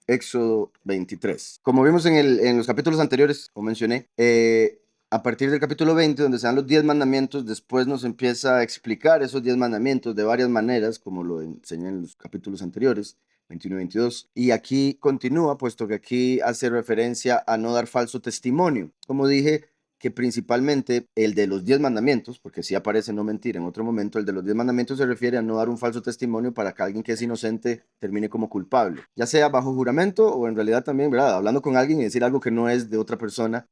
Éxodo 23. Como vimos en los capítulos anteriores, como mencioné, a partir del capítulo 20, donde se dan los 10 mandamientos, después nos empieza a explicar esos 10 mandamientos de varias maneras, como lo enseñé en los capítulos anteriores, 21 y 22. Y aquí continúa, puesto que aquí hace referencia a no dar falso testimonio. Como dije, que principalmente el de los 10 mandamientos, porque sí aparece no mentir en otro momento, el de los 10 mandamientos se refiere a no dar un falso testimonio para que alguien que es inocente termine como culpable, ya sea bajo juramento o en realidad también, ¿verdad? Hablando con alguien y decir algo que no es de otra persona,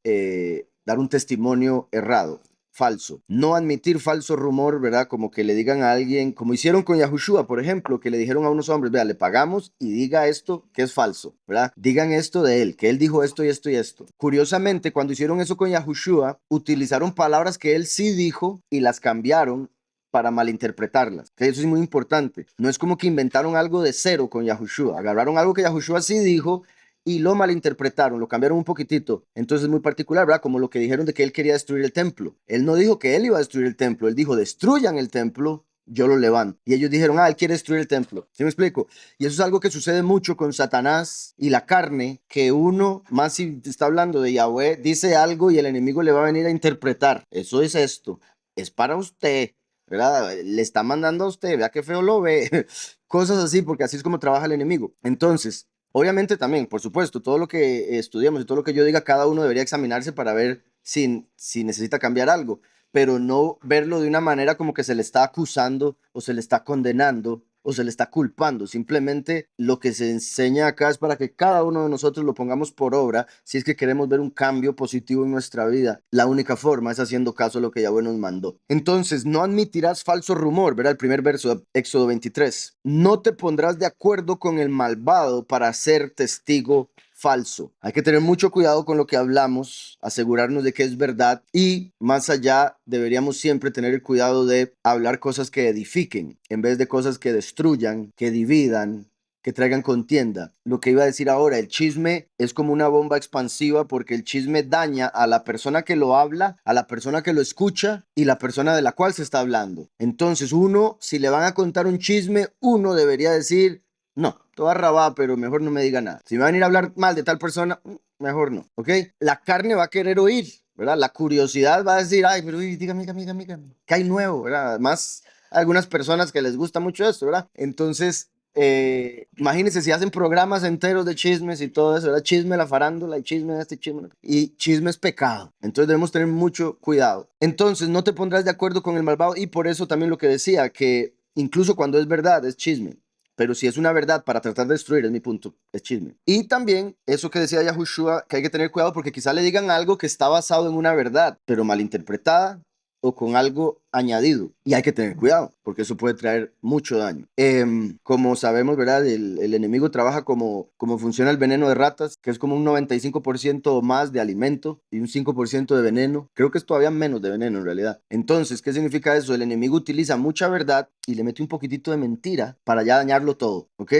dar un testimonio errado, falso. No admitir falso rumor, ¿verdad? Como que le digan a alguien, como hicieron con Yahushua, por ejemplo, que le dijeron a unos hombres, vea, le pagamos y diga esto que es falso, ¿verdad? Digan esto de él, que él dijo esto y esto y esto. Curiosamente, cuando hicieron eso con Yahushua, utilizaron palabras que él sí dijo y las cambiaron para malinterpretarlas. Que eso es muy importante. No es como que inventaron algo de cero con Yahushua. Agarraron algo que Yahushua sí dijo y lo malinterpretaron, lo cambiaron un poquitito. Entonces es muy particular, ¿verdad? Como lo que dijeron de que él quería destruir el templo. Él no dijo que él iba a destruir el templo, él dijo, destruyan el templo, yo lo levanto. Y ellos dijeron, él quiere destruir el templo. ¿Sí me explico? Y eso es algo que sucede mucho con Satanás y la carne, que uno, más si está hablando de Yahweh, dice algo y el enemigo le va a venir a interpretar. Eso es esto, es para usted, ¿verdad? Le está mandando a usted, vea qué feo lo ve. Cosas así, porque así es como trabaja el enemigo. Entonces, obviamente también, por supuesto, todo lo que estudiamos y todo lo que yo diga, cada uno debería examinarse para ver si necesita cambiar algo, pero no verlo de una manera como que se le está acusando o se le está condenando o se le está culpando. Simplemente lo que se enseña acá es para que cada uno de nosotros lo pongamos por obra si es que queremos ver un cambio positivo en nuestra vida. La única forma es haciendo caso a lo que Yahweh nos mandó. Entonces, no admitirás falso rumor, ¿verdad? El primer verso de Éxodo 23. No te pondrás de acuerdo con el malvado para ser testigo falso. Hay que tener mucho cuidado con lo que hablamos, asegurarnos de que es verdad y más allá deberíamos siempre tener el cuidado de hablar cosas que edifiquen en vez de cosas que destruyan, que dividan, que traigan contienda. Lo que iba a decir ahora, el chisme es como una bomba expansiva porque el chisme daña a la persona que lo habla, a la persona que lo escucha y la persona de la cual se está hablando. Entonces uno, si le van a contar un chisme, uno debería decir, no, toda rabada, pero mejor no me diga nada. Si me van a ir a hablar mal de tal persona, mejor no, ¿ok? La carne va a querer oír, ¿verdad? La curiosidad va a decir, ay, pero uy, dígame, dígame, dígame, ¿qué hay nuevo, verdad? Además, hay algunas personas que les gusta mucho esto, ¿verdad? Entonces, imagínense si hacen programas enteros de chismes y todo eso, ¿verdad? Chisme la farándula y chisme este chisme. Y chisme es pecado. Entonces debemos tener mucho cuidado. Entonces, no te pondrás de acuerdo con el malvado y por eso también lo que decía, que incluso cuando es verdad, es chisme. Pero si es una verdad para tratar de destruir, es mi punto, es chisme. Y también eso que decía Yahushua, que hay que tener cuidado porque quizá le digan algo que está basado en una verdad, pero malinterpretada o con algo añadido. Y hay que tener cuidado porque eso puede traer mucho daño. Como sabemos, ¿verdad? El enemigo trabaja como funciona el veneno de ratas, que es como un 95% o más de alimento y un 5% de veneno. Creo que es todavía menos de veneno en realidad. Entonces, ¿qué significa eso? El enemigo utiliza mucha verdad y le mete un poquitito de mentira para ya dañarlo todo, ¿ok?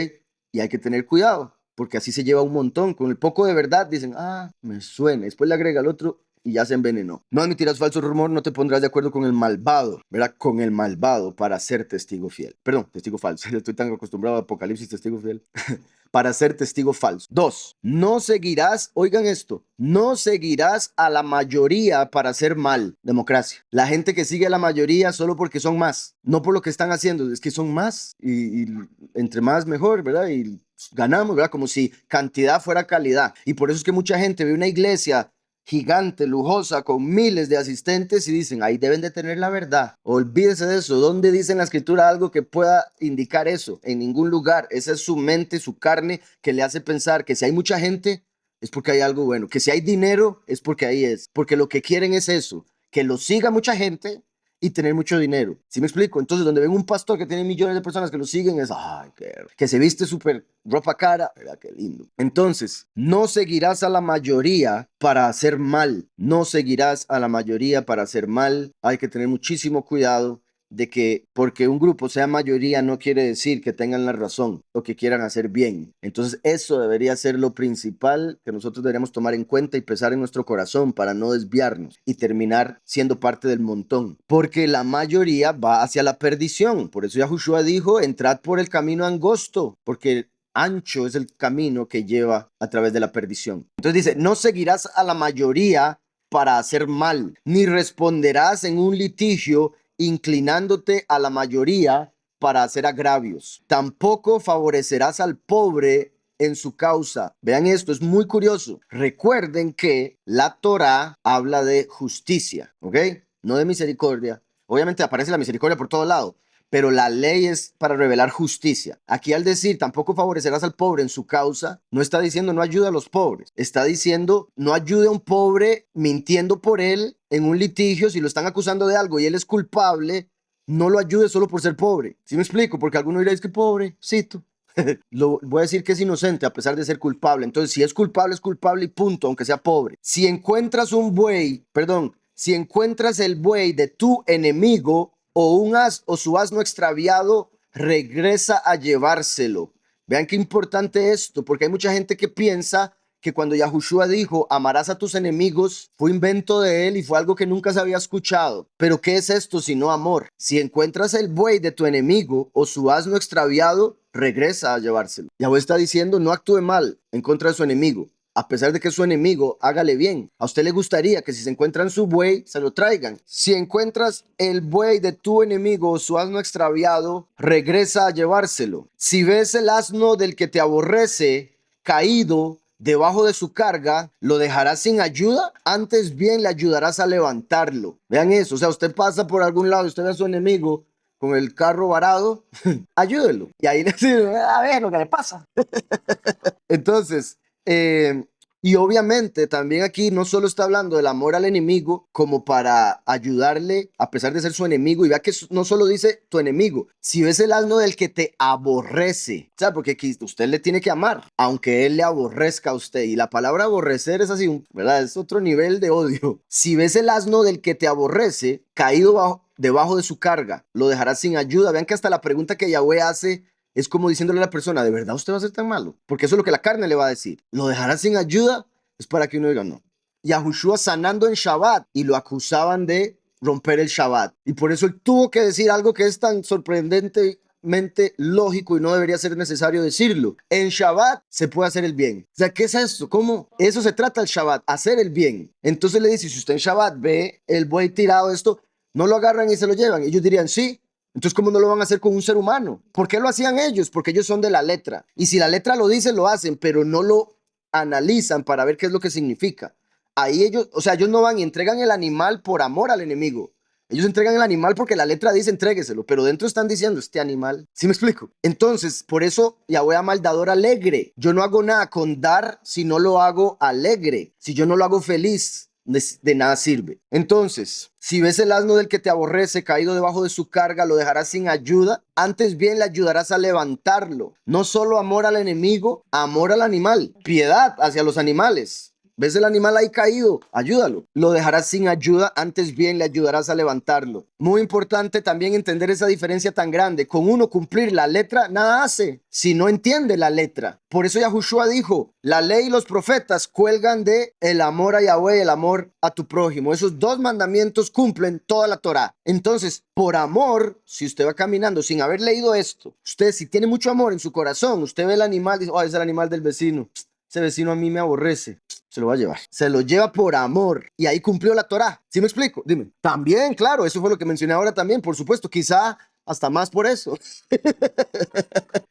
Y hay que tener cuidado, porque así se lleva un montón. Con el poco de verdad dicen, me suena. Después le agrega el otro y ya se envenenó. No admitirás falso rumor, no te pondrás de acuerdo con el malvado, ¿verdad? Con el malvado para ser testigo fiel. Perdón, testigo falso. Estoy tan acostumbrado a Apocalipsis, testigo fiel. Para ser testigo falso. Dos, no seguirás, oigan esto, no seguirás a la mayoría para hacer mal. Democracia. La gente que sigue a la mayoría solo porque son más, no por lo que están haciendo, es que son más y entre más mejor, ¿verdad? Y ganamos, ¿verdad? Como si cantidad fuera calidad. Y por eso es que mucha gente ve una iglesia gigante, lujosa, con miles de asistentes y dicen, ahí deben de tener la verdad. Olvídese de eso. ¿Dónde dice en la escritura algo que pueda indicar eso? En ningún lugar. Esa es su mente, su carne, que le hace pensar que si hay mucha gente es porque hay algo bueno, que si hay dinero es porque ahí es, porque lo que quieren es eso, que lo siga mucha gente y tener mucho dinero. ¿Sí me explico? Entonces, donde ven un pastor que tiene millones de personas que lo siguen, es, ay, que se viste súper ropa cara, ¿verdad? Qué lindo. Entonces, no seguirás a la mayoría para hacer mal. No seguirás a la mayoría para hacer mal. Hay que tener muchísimo cuidado de que porque un grupo sea mayoría no quiere decir que tengan la razón o que quieran hacer bien. Entonces eso debería ser lo principal que nosotros deberíamos tomar en cuenta y pesar en nuestro corazón para no desviarnos y terminar siendo parte del montón. Porque la mayoría va hacia la perdición. Por eso Yahushua dijo, entrad por el camino angosto, porque ancho es el camino que lleva a través de la perdición. Entonces dice, no seguirás a la mayoría para hacer mal, ni responderás en un litigio inclinándote a la mayoría para hacer agravios. Tampoco favorecerás al pobre en su causa. Vean esto, es muy curioso. Recuerden que la Torá habla de justicia, ¿ok? No de misericordia. Obviamente aparece la misericordia por todo lado, pero la ley es para revelar justicia. Aquí al decir tampoco favorecerás al pobre en su causa, no está diciendo no ayuda a los pobres, está diciendo no ayude a un pobre mintiendo por él en un litigio. Si lo están acusando de algo y él es culpable, no lo ayude solo por ser pobre. ¿Sí me explico? Porque alguno dirá, es que pobrecito. Lo voy a decir que es inocente a pesar de ser culpable. Entonces, si es culpable y punto, aunque sea pobre. Si encuentras un buey, perdón, si encuentras el buey de tu enemigo o un o su asno extraviado, regresa a llevárselo. Vean qué importante esto, porque hay mucha gente que piensa que cuando Yahushua dijo, amarás a tus enemigos, fue invento de él y fue algo que nunca se había escuchado. Pero ¿qué es esto sino amor? Si encuentras el buey de tu enemigo o su asno extraviado, regresa a llevárselo. Yahweh está diciendo, no actúe mal en contra de su enemigo. A pesar de que es su enemigo, hágale bien. A usted le gustaría que si se encuentran su buey, se lo traigan. Si encuentras el buey de tu enemigo o su asno extraviado, regresa a llevárselo. Si ves el asno del que te aborrece caído debajo de su carga, ¿lo dejarás sin ayuda? Antes bien le ayudarás a levantarlo. Vean eso, o sea, usted pasa por algún lado y usted ve a su enemigo con el carro varado, ayúdelo. Y ahí le dice, a ver lo que le pasa. Entonces, eh, y obviamente también aquí no solo está hablando del amor al enemigo como para ayudarle a pesar de ser su enemigo. Y vea que no solo dice tu enemigo, si ves el asno del que te aborrece, o sea, porque aquí usted le tiene que amar, aunque él le aborrezca a usted. Y la palabra aborrecer es así, ¿verdad? Es otro nivel de odio. Si ves el asno del que te aborrece, caído debajo de su carga, lo dejarás sin ayuda. Vean que hasta la pregunta que Yahweh hace es como diciéndole a la persona, ¿de verdad usted va a ser tan malo? Porque eso es lo que la carne le va a decir. ¿Lo dejará sin ayuda? Es para que uno diga no. Yahushua sanando en Shabbat y lo acusaban de romper el Shabbat. Y por eso él tuvo que decir algo que es tan sorprendentemente lógico y no debería ser necesario decirlo. En Shabbat se puede hacer el bien. O sea, ¿qué es esto? ¿Cómo? Eso se trata el Shabbat, hacer el bien. Entonces le dice, si usted en Shabbat ve el buey tirado esto, no lo agarran y se lo llevan. Ellos dirían, sí. Entonces, ¿cómo no lo van a hacer con un ser humano? ¿Por qué lo hacían ellos? Porque ellos son de la letra. Y si la letra lo dice, lo hacen, pero no lo analizan para ver qué es lo que significa. Ahí ellos, o sea, ellos no van y entregan el animal por amor al enemigo. Ellos entregan el animal porque la letra dice entrégueselo, pero dentro están diciendo este animal. ¿Sí me explico? Entonces, por eso Yahweh ama al dador alegre. Yo no hago nada con dar si no lo hago alegre, si yo no lo hago feliz. De nada sirve. Entonces, si ves el asno del que te aborrece caído debajo de su carga, lo dejarás sin ayuda. Antes bien le ayudarás a levantarlo. No solo amor al enemigo, amor al animal, piedad hacia los animales. ¿Ves el animal ahí caído? Ayúdalo. Lo dejarás sin ayuda, antes bien le ayudarás a levantarlo. Muy importante también entender esa diferencia tan grande. Con uno cumplir la letra, nada hace si no entiende la letra. Por eso Yahushua dijo, la ley y los profetas cuelgan de el amor a Yahweh y el amor a tu prójimo. Esos dos mandamientos cumplen toda la Torá. Entonces, por amor, si usted va caminando sin haber leído esto, usted si tiene mucho amor en su corazón, usted ve el animal y dice, oh, es el animal del vecino. Ese vecino a mí me aborrece. Se lo va a llevar. Se lo lleva por amor. Y ahí cumplió la Torá. ¿Sí me explico? Dime. También, claro, eso fue lo que mencioné ahora también, por supuesto. Quizá hasta más por eso.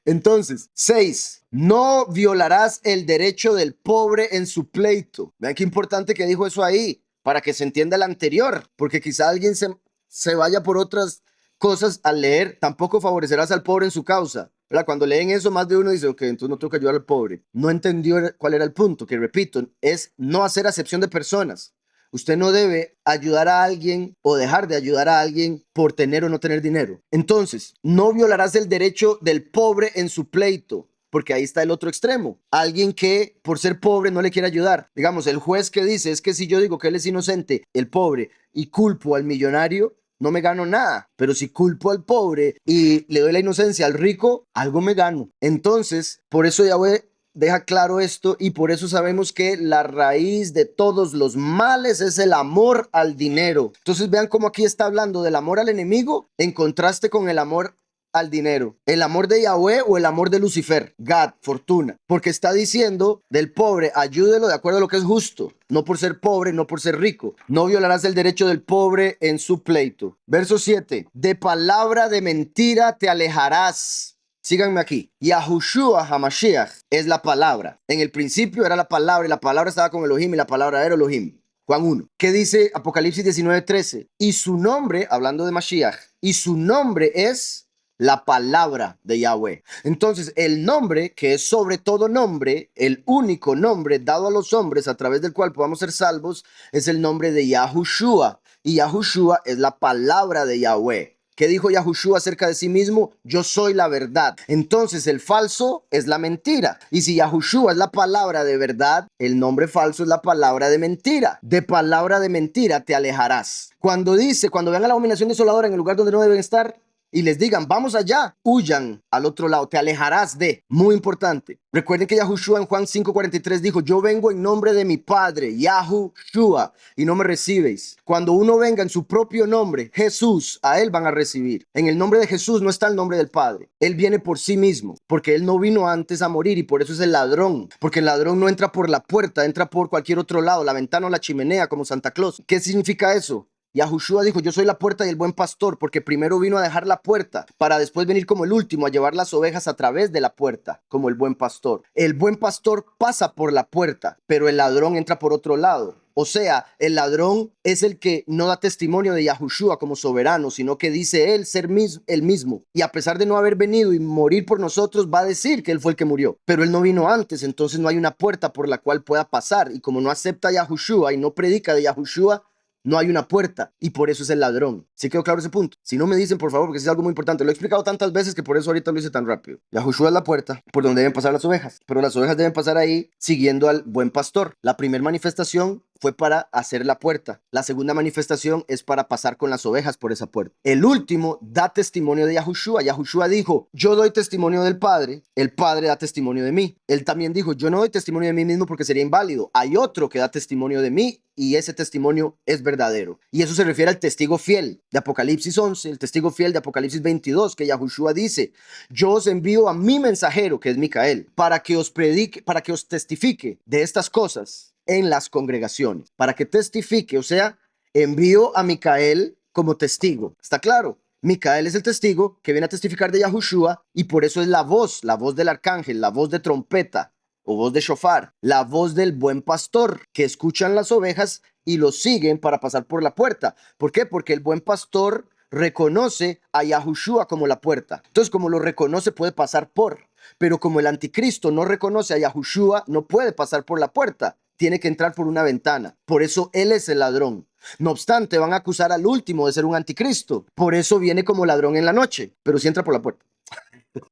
Entonces, 6. No violarás el derecho del pobre en su pleito. Vean qué importante que dijo eso ahí, para que se entienda el anterior, porque quizá alguien se vaya por otras cosas al leer. Tampoco favorecerás al pobre en su causa. ¿Verdad? Cuando leen eso, más de uno dice, ok, entonces no tengo que ayudar al pobre. No entendió cuál era el punto, que repito, es no hacer acepción de personas. Usted no debe ayudar a alguien o dejar de ayudar a alguien por tener o no tener dinero. Entonces, no violarás el derecho del pobre en su pleito, porque ahí está el otro extremo. Alguien que por ser pobre no le quiere ayudar. Digamos, el juez que dice, es que si yo digo que él es inocente, el pobre, y culpo al millonario, no me gano nada, pero si culpo al pobre y le doy la inocencia al rico, algo me gano. Entonces, por eso Yahweh deja claro esto y por eso sabemos que la raíz de todos los males es el amor al dinero. Entonces vean cómo aquí está hablando del amor al enemigo en contraste con el amor al dinero, el amor de Yahweh o el amor de Lucifer, Gad, fortuna, porque está diciendo del pobre, ayúdelo de acuerdo a lo que es justo, no por ser pobre, no por ser rico, no violarás el derecho del pobre en su pleito. Verso 7, de palabra de mentira te alejarás. Síganme aquí. Yahushua Hamashiach es la palabra. En el principio era la palabra y la palabra estaba con Elohim y la palabra era Elohim. Juan 1. ¿Qué dice Apocalipsis 19:13? Y su nombre, hablando de Mashiach, y su nombre es la palabra de Yahweh. Entonces, el nombre, que es sobre todo nombre, el único nombre dado a los hombres a través del cual podamos ser salvos, es el nombre de Yahushua. Y Yahushua es la palabra de Yahweh. ¿Qué dijo Yahushua acerca de sí mismo? Yo soy la verdad. Entonces el falso es la mentira. Y si Yahushua es la palabra de verdad, el nombre falso es la palabra de mentira. De palabra de mentira te alejarás. Cuando vean a la abominación desoladora en el lugar donde no deben estar, y les digan, vamos allá, huyan al otro lado, te alejarás de. Muy importante. Recuerden que Yahushua en Juan 5:43 dijo, yo vengo en nombre de mi Padre, Yahushua, y no me recibéis. Cuando uno venga en su propio nombre, Jesús, a él van a recibir. En el nombre de Jesús no está el nombre del Padre. Él viene por sí mismo, porque él no vino antes a morir y por eso es el ladrón. Porque el ladrón no entra por la puerta, entra por cualquier otro lado, la ventana o la chimenea como Santa Claus. ¿Qué significa eso? Yahushua dijo, yo soy la puerta y el buen pastor, porque primero vino a dejar la puerta para después venir como el último a llevar las ovejas a través de la puerta, como el buen pastor. El buen pastor pasa por la puerta, pero el ladrón entra por otro lado. O sea, el ladrón es el que no da testimonio de Yahushua como soberano, sino que dice él ser el mismo. Y a pesar de no haber venido y morir por nosotros, va a decir que él fue el que murió. Pero él no vino antes, entonces no hay una puerta por la cual pueda pasar. Y como no acepta a Yahushua y no predica de Yahushua, no hay una puerta y por eso es el ladrón. ¿Sí quedó claro ese punto? Si no me dicen, por favor, porque es algo muy importante. Lo he explicado tantas veces que por eso ahorita lo hice tan rápido. Yahushua es la puerta por donde deben pasar las ovejas, pero las ovejas deben pasar ahí siguiendo al buen pastor. La primera manifestación fue para hacer la puerta. La segunda manifestación es para pasar con las ovejas por esa puerta. El último da testimonio de Yahushua. Yahushua dijo, yo doy testimonio del Padre, el Padre da testimonio de mí. Él también dijo, yo no doy testimonio de mí mismo porque sería inválido. Hay otro que da testimonio de mí y ese testimonio es verdadero. Y eso se refiere al testigo fiel de Apocalipsis 11, el testigo fiel de Apocalipsis 22, que Yahushua dice, yo os envío a mi mensajero, que es Micael, para que os predique, para que os testifique de estas cosas en las congregaciones, para que testifique, o sea, envío a Micael como testigo. ¿Está claro? Micael es el testigo que viene a testificar de Yahushua y por eso es la voz del arcángel, la voz de trompeta o voz de shofar, la voz del buen pastor que escuchan las ovejas y los siguen para pasar por la puerta. ¿Por qué? Porque el buen pastor reconoce a Yahushua como la puerta. Entonces, como lo reconoce, puede pasar por. Pero como el anticristo no reconoce a Yahushua, no puede pasar por la puerta. Tiene que entrar por una ventana. Por eso él es el ladrón. No obstante, van a acusar al último de ser un anticristo. Por eso viene como ladrón en la noche. Pero sí entra por la puerta.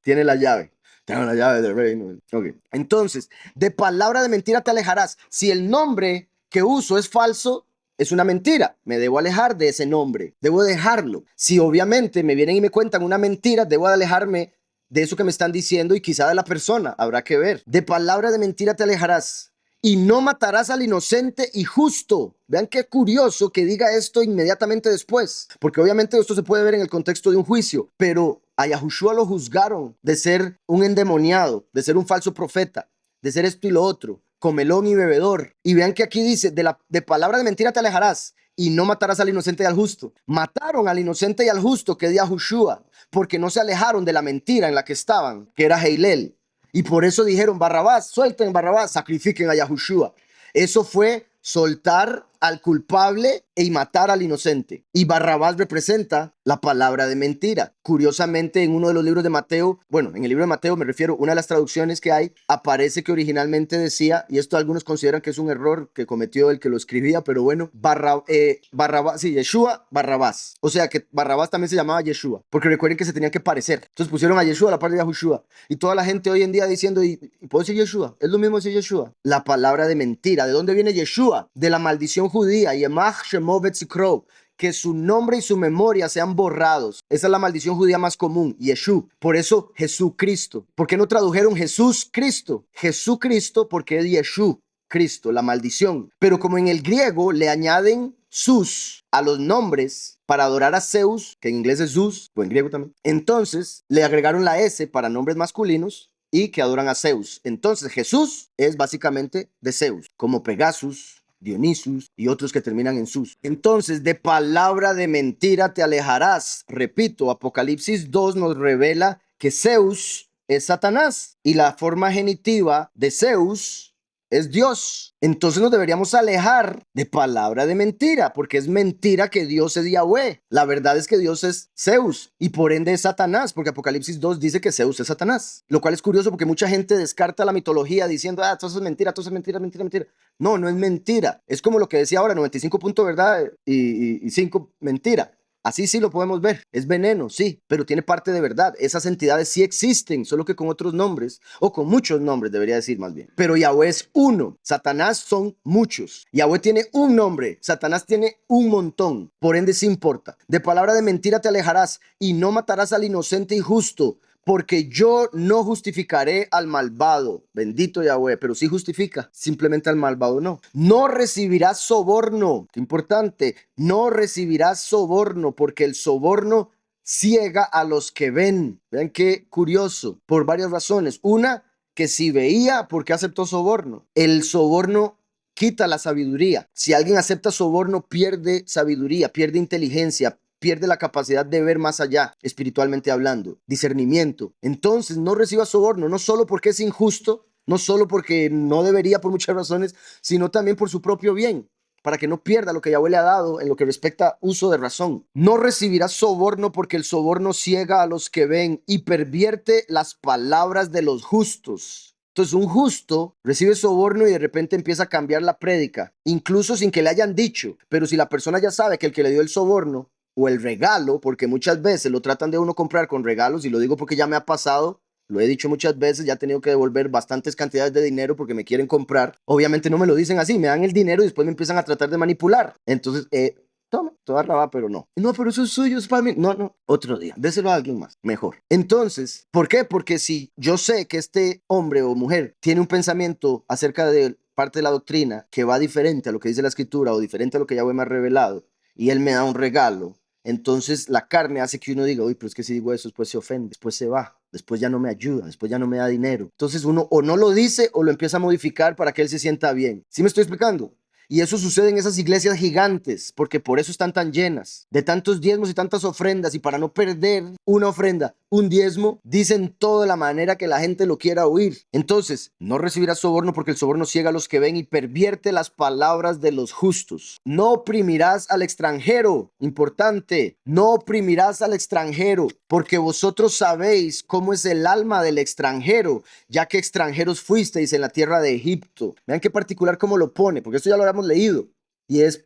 Tiene la llave. Tengo la llave del reino. Okay. Entonces, de palabra de mentira te alejarás. Si el nombre que uso es falso, es una mentira. Me debo alejar de ese nombre. Debo dejarlo. Si obviamente me vienen y me cuentan una mentira, debo alejarme de eso que me están diciendo y quizá de la persona. Habrá que ver. De palabra de mentira te alejarás. Y no matarás al inocente y justo. Vean qué curioso que diga esto inmediatamente después, porque obviamente esto se puede ver en el contexto de un juicio, pero a Yahushua lo juzgaron de ser un endemoniado, de ser un falso profeta, de ser esto y lo otro, comelón y bebedor. Y vean que aquí dice, de palabra de mentira te alejarás y no matarás al inocente y al justo. Mataron al inocente y al justo, que es Yahushua, porque no se alejaron de la mentira en la que estaban, que era Heilel. Y por eso dijeron, Barrabás, suelten Barrabás, sacrifiquen a Yahushua. Eso fue soltar al culpable y matar al inocente. Y Barrabás representa la palabra de mentira. Curiosamente, en uno de los libros de Mateo, bueno, en el libro de Mateo me refiero, una de las traducciones que hay, aparece que originalmente decía, y esto algunos consideran que es un error que cometió el que lo escribía, pero bueno, Barrabás, sí, Yeshua, Barrabás. O sea que Barrabás también se llamaba Yeshua, porque recuerden que se tenían que parecer. Entonces pusieron a Yeshua a la par de Yahushua. Y toda la gente hoy en día diciendo, ¿y puedo decir Yeshua? Es lo mismo decir Yeshua. La palabra de mentira. ¿De dónde viene Yeshua? De la maldición judía, Yemach Shemo Betzikro, que su nombre y su memoria sean borrados. Esa es la maldición judía más común, Yeshua. Por eso Jesucristo. ¿Por qué no tradujeron Jesús Cristo? Jesucristo porque es Yeshua, Cristo, la maldición. Pero como en el griego le añaden sus a los nombres para adorar a Zeus, que en inglés es Zeus, o en griego también. Entonces le agregaron la S para nombres masculinos y que adoran a Zeus. Entonces Jesús es básicamente de Zeus, como Pegasus, Dionisus y otros que terminan en sus. Entonces, de palabra de mentira te alejarás. Repito, Apocalipsis 2 nos revela que Zeus es Satanás y la forma genitiva de Zeus es Dios. Entonces nos deberíamos alejar de palabra de mentira, porque es mentira que Dios es Yahweh. La verdad es que Dios es Zeus y por ende es Satanás, porque Apocalipsis 2 dice que Zeus es Satanás. Lo cual es curioso porque mucha gente descarta la mitología diciendo, todo eso es mentira, todo eso es mentira, mentira, mentira. No, no es mentira. Es como lo que decía ahora, 95 puntos verdad y 5 mentira. Así sí lo podemos ver. Es veneno, sí, pero tiene parte de verdad. Esas entidades sí existen, solo que con otros nombres, o con muchos nombres, debería decir más bien. Pero Yahweh es uno. Satanás son muchos. Yahweh tiene un nombre. Satanás tiene un montón. Por ende, sí importa. De palabra de mentira te alejarás y no matarás al inocente y justo, porque yo no justificaré al malvado. Bendito Yahweh, pero sí justifica, simplemente al malvado no. No recibirás soborno. Qué importante. No recibirás soborno, porque el soborno ciega a los que ven. Vean qué curioso, por varias razones. Una, que si veía, ¿por qué aceptó soborno? El soborno quita la sabiduría. Si alguien acepta soborno, pierde sabiduría, pierde inteligencia, pierde la capacidad de ver más allá, espiritualmente hablando, discernimiento. Entonces, no reciba soborno, no solo porque es injusto, no solo porque no debería por muchas razones, sino también por su propio bien, para que no pierda lo que Yahweh le ha dado en lo que respecta a uso de razón. No recibirás soborno porque el soborno ciega a los que ven y pervierte las palabras de los justos. Entonces un justo recibe soborno y de repente empieza a cambiar la prédica, incluso sin que le hayan dicho. Pero si la persona ya sabe que el que le dio el soborno o el regalo, porque muchas veces lo tratan de uno comprar con regalos, y lo digo porque ya me ha pasado, lo he dicho muchas veces, ya he tenido que devolver bastantes cantidades de dinero porque me quieren comprar. Obviamente no me lo dicen así, me dan el dinero y después me empiezan a tratar de manipular. Entonces, tome, toda la va, pero no. No, pero eso es suyo, es para mí. No, no, otro día, déselo a alguien más, mejor. Entonces, ¿por qué? Porque si yo sé que este hombre o mujer tiene un pensamiento acerca de parte de la doctrina que va diferente a lo que dice la escritura o diferente a lo que Yahweh me ha revelado, y él me da un regalo, entonces la carne hace que uno diga, uy, pero es que si digo eso, después se ofende, después se va, después ya no me ayuda, después ya no me da dinero. Entonces uno o no lo dice o lo empieza a modificar para que él se sienta bien. ¿Sí me estoy explicando? Y eso sucede en esas iglesias gigantes, porque por eso están tan llenas de tantos diezmos y tantas ofrendas. Y para no perder una ofrenda, un diezmo, dicen todo de la manera que la gente lo quiera oír. Entonces, no recibirás soborno porque el soborno ciega a los que ven y pervierte las palabras de los justos. No oprimirás al extranjero. Importante, no oprimirás al extranjero, porque vosotros sabéis cómo es el alma del extranjero, ya que extranjeros fuisteis en la tierra de Egipto. Vean qué particular cómo lo pone, porque esto ya lo habíamos leído y es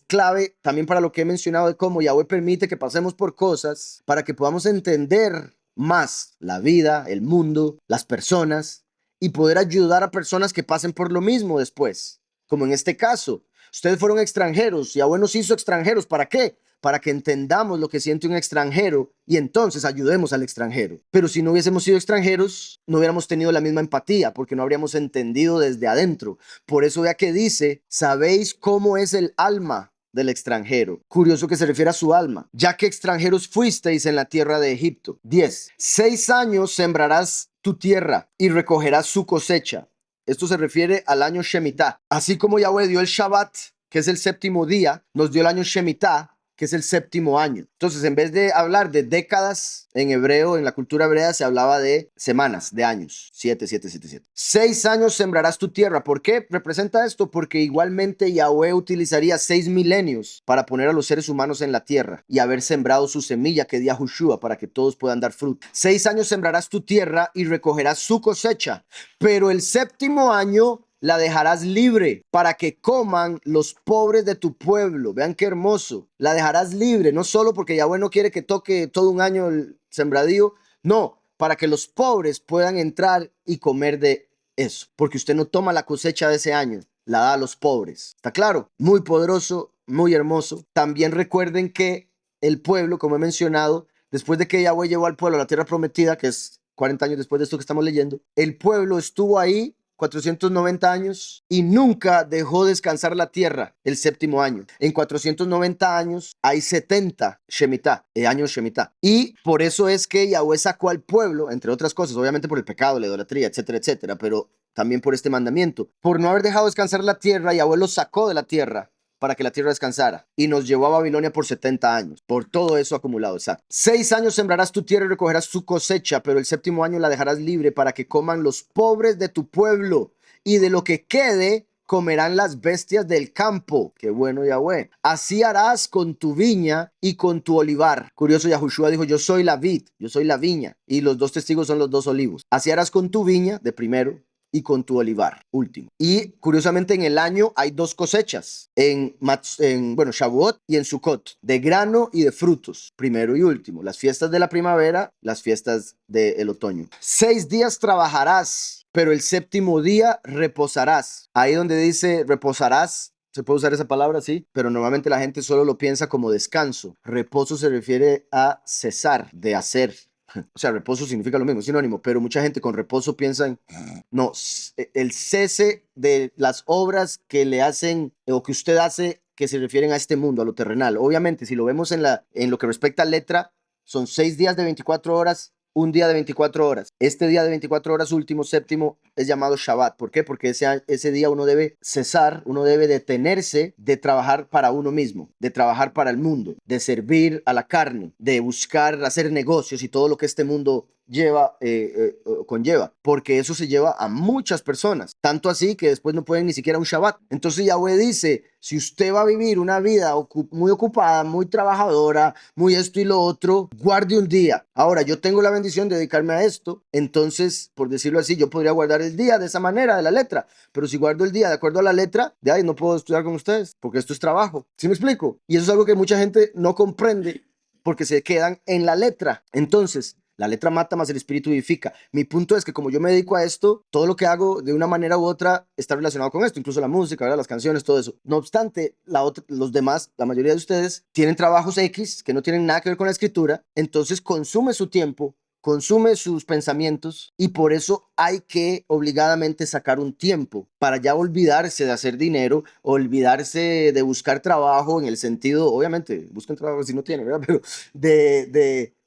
clave también para lo que he mencionado de cómo Yahweh permite que pasemos por cosas para que podamos entender más la vida, el mundo, las personas y poder ayudar a personas que pasen por lo mismo después. Como en este caso, ustedes fueron extranjeros, Yahweh nos hizo extranjeros. ¿Para qué? Para que entendamos lo que siente un extranjero y entonces ayudemos al extranjero. Pero si no hubiésemos sido extranjeros, no hubiéramos tenido la misma empatía porque no habríamos entendido desde adentro. Por eso vea que dice, sabéis cómo es el alma del extranjero. Curioso que se refiere a su alma, ya que extranjeros fuisteis en la tierra de Egipto. 10. 6 años sembrarás tu tierra y recogerás su cosecha. Esto se refiere al año Shemitah. Así como Yahweh dio el Shabbat, que es el séptimo día, nos dio el año Shemitah, que es el séptimo año. Entonces, en vez de hablar de décadas en hebreo, en la cultura hebrea, se hablaba de semanas, de años. 7, 7, 7, 7. 6 años sembrarás tu tierra. ¿Por qué representa esto? Porque igualmente Yahweh utilizaría 6 milenios para poner a los seres humanos en la tierra y haber sembrado su semilla que di a Joshua para que todos puedan dar fruto. 6 años sembrarás tu tierra y recogerás su cosecha, pero el séptimo año la dejarás libre para que coman los pobres de tu pueblo. Vean qué hermoso. La dejarás libre, no solo porque Yahweh no quiere que toque todo un año el sembradío, no, para que los pobres puedan entrar y comer de eso, porque usted no toma la cosecha de ese año, la da a los pobres. ¿Está claro? Muy poderoso, muy hermoso. También recuerden que el pueblo, como he mencionado, después de que Yahweh llevó al pueblo a la tierra prometida, que es 40 años después de esto que estamos leyendo, el pueblo estuvo ahí 490 años y nunca dejó descansar la tierra el séptimo año. En 490 años hay 70 Shemitah, años Shemitah. Y por eso es que Yahweh sacó al pueblo, entre otras cosas, obviamente por el pecado, la idolatría, etcétera, etcétera, pero también por este mandamiento. Por no haber dejado descansar la tierra, Yahweh los sacó de la tierra para que la tierra descansara, y nos llevó a Babilonia por 70 años, por todo eso acumulado. Exacto. 6 años sembrarás tu tierra y recogerás su cosecha, pero el séptimo año la dejarás libre para que coman los pobres de tu pueblo, y de lo que quede comerán las bestias del campo. Qué bueno, Yahweh. Así harás con tu viña y con tu olivar. Curioso, Yahushua dijo, yo soy la vid, yo soy la viña, y los dos testigos son los dos olivos. Así harás con tu viña, de primero, y con tu olivar, último. Y curiosamente en el año hay dos cosechas, bueno, Shavuot y en Sukkot, de grano y de frutos, primero y último. Las fiestas de la primavera, las fiestas del otoño. 6 días trabajarás, pero el séptimo día reposarás. Ahí donde dice reposarás, se puede usar esa palabra, sí, pero normalmente la gente solo lo piensa como descanso. Reposo se refiere a cesar, de hacer. O sea, reposo significa lo mismo, es sinónimo, pero mucha gente con reposo piensa en, no, el cese de las obras que le hacen o que usted hace que se refieren a este mundo, a lo terrenal. Obviamente, si lo vemos en lo que respecta a letra, son 6 días de 24 horas, un día de 24 horas. Este día de 24 horas, último, séptimo, es llamado Shabbat. ¿Por qué? Porque ese día uno debe cesar, uno debe detenerse de trabajar para uno mismo, de trabajar para el mundo, de servir a la carne, de buscar hacer negocios y todo lo que este mundo conlleva, porque eso se lleva a muchas personas, tanto así que después no pueden ni siquiera un Shabbat. Entonces Yahweh dice, si usted va a vivir una vida muy ocupada, muy trabajadora, muy esto y lo otro, guarde un día. Ahora, yo tengo la bendición de dedicarme a esto, entonces, por decirlo así, yo podría guardar el día de esa manera, de la letra, pero si guardo el día de acuerdo a la letra, de ahí no puedo estudiar con ustedes, porque esto es trabajo. ¿Sí me explico? Y eso es algo que mucha gente no comprende, porque se quedan en la letra. Entonces, la letra mata, más el espíritu vivifica. Mi punto es que como yo me dedico a esto, todo lo que hago de una manera u otra está relacionado con esto, incluso la música, ¿verdad? Las canciones, todo eso. No obstante, los demás, la mayoría de ustedes, tienen trabajos X que no tienen nada que ver con la escritura, entonces consume su tiempo, consume sus pensamientos y por eso hay que obligadamente sacar un tiempo para ya olvidarse de hacer dinero, olvidarse de buscar trabajo en el sentido, obviamente, busquen trabajo si no tienen, ¿verdad? Pero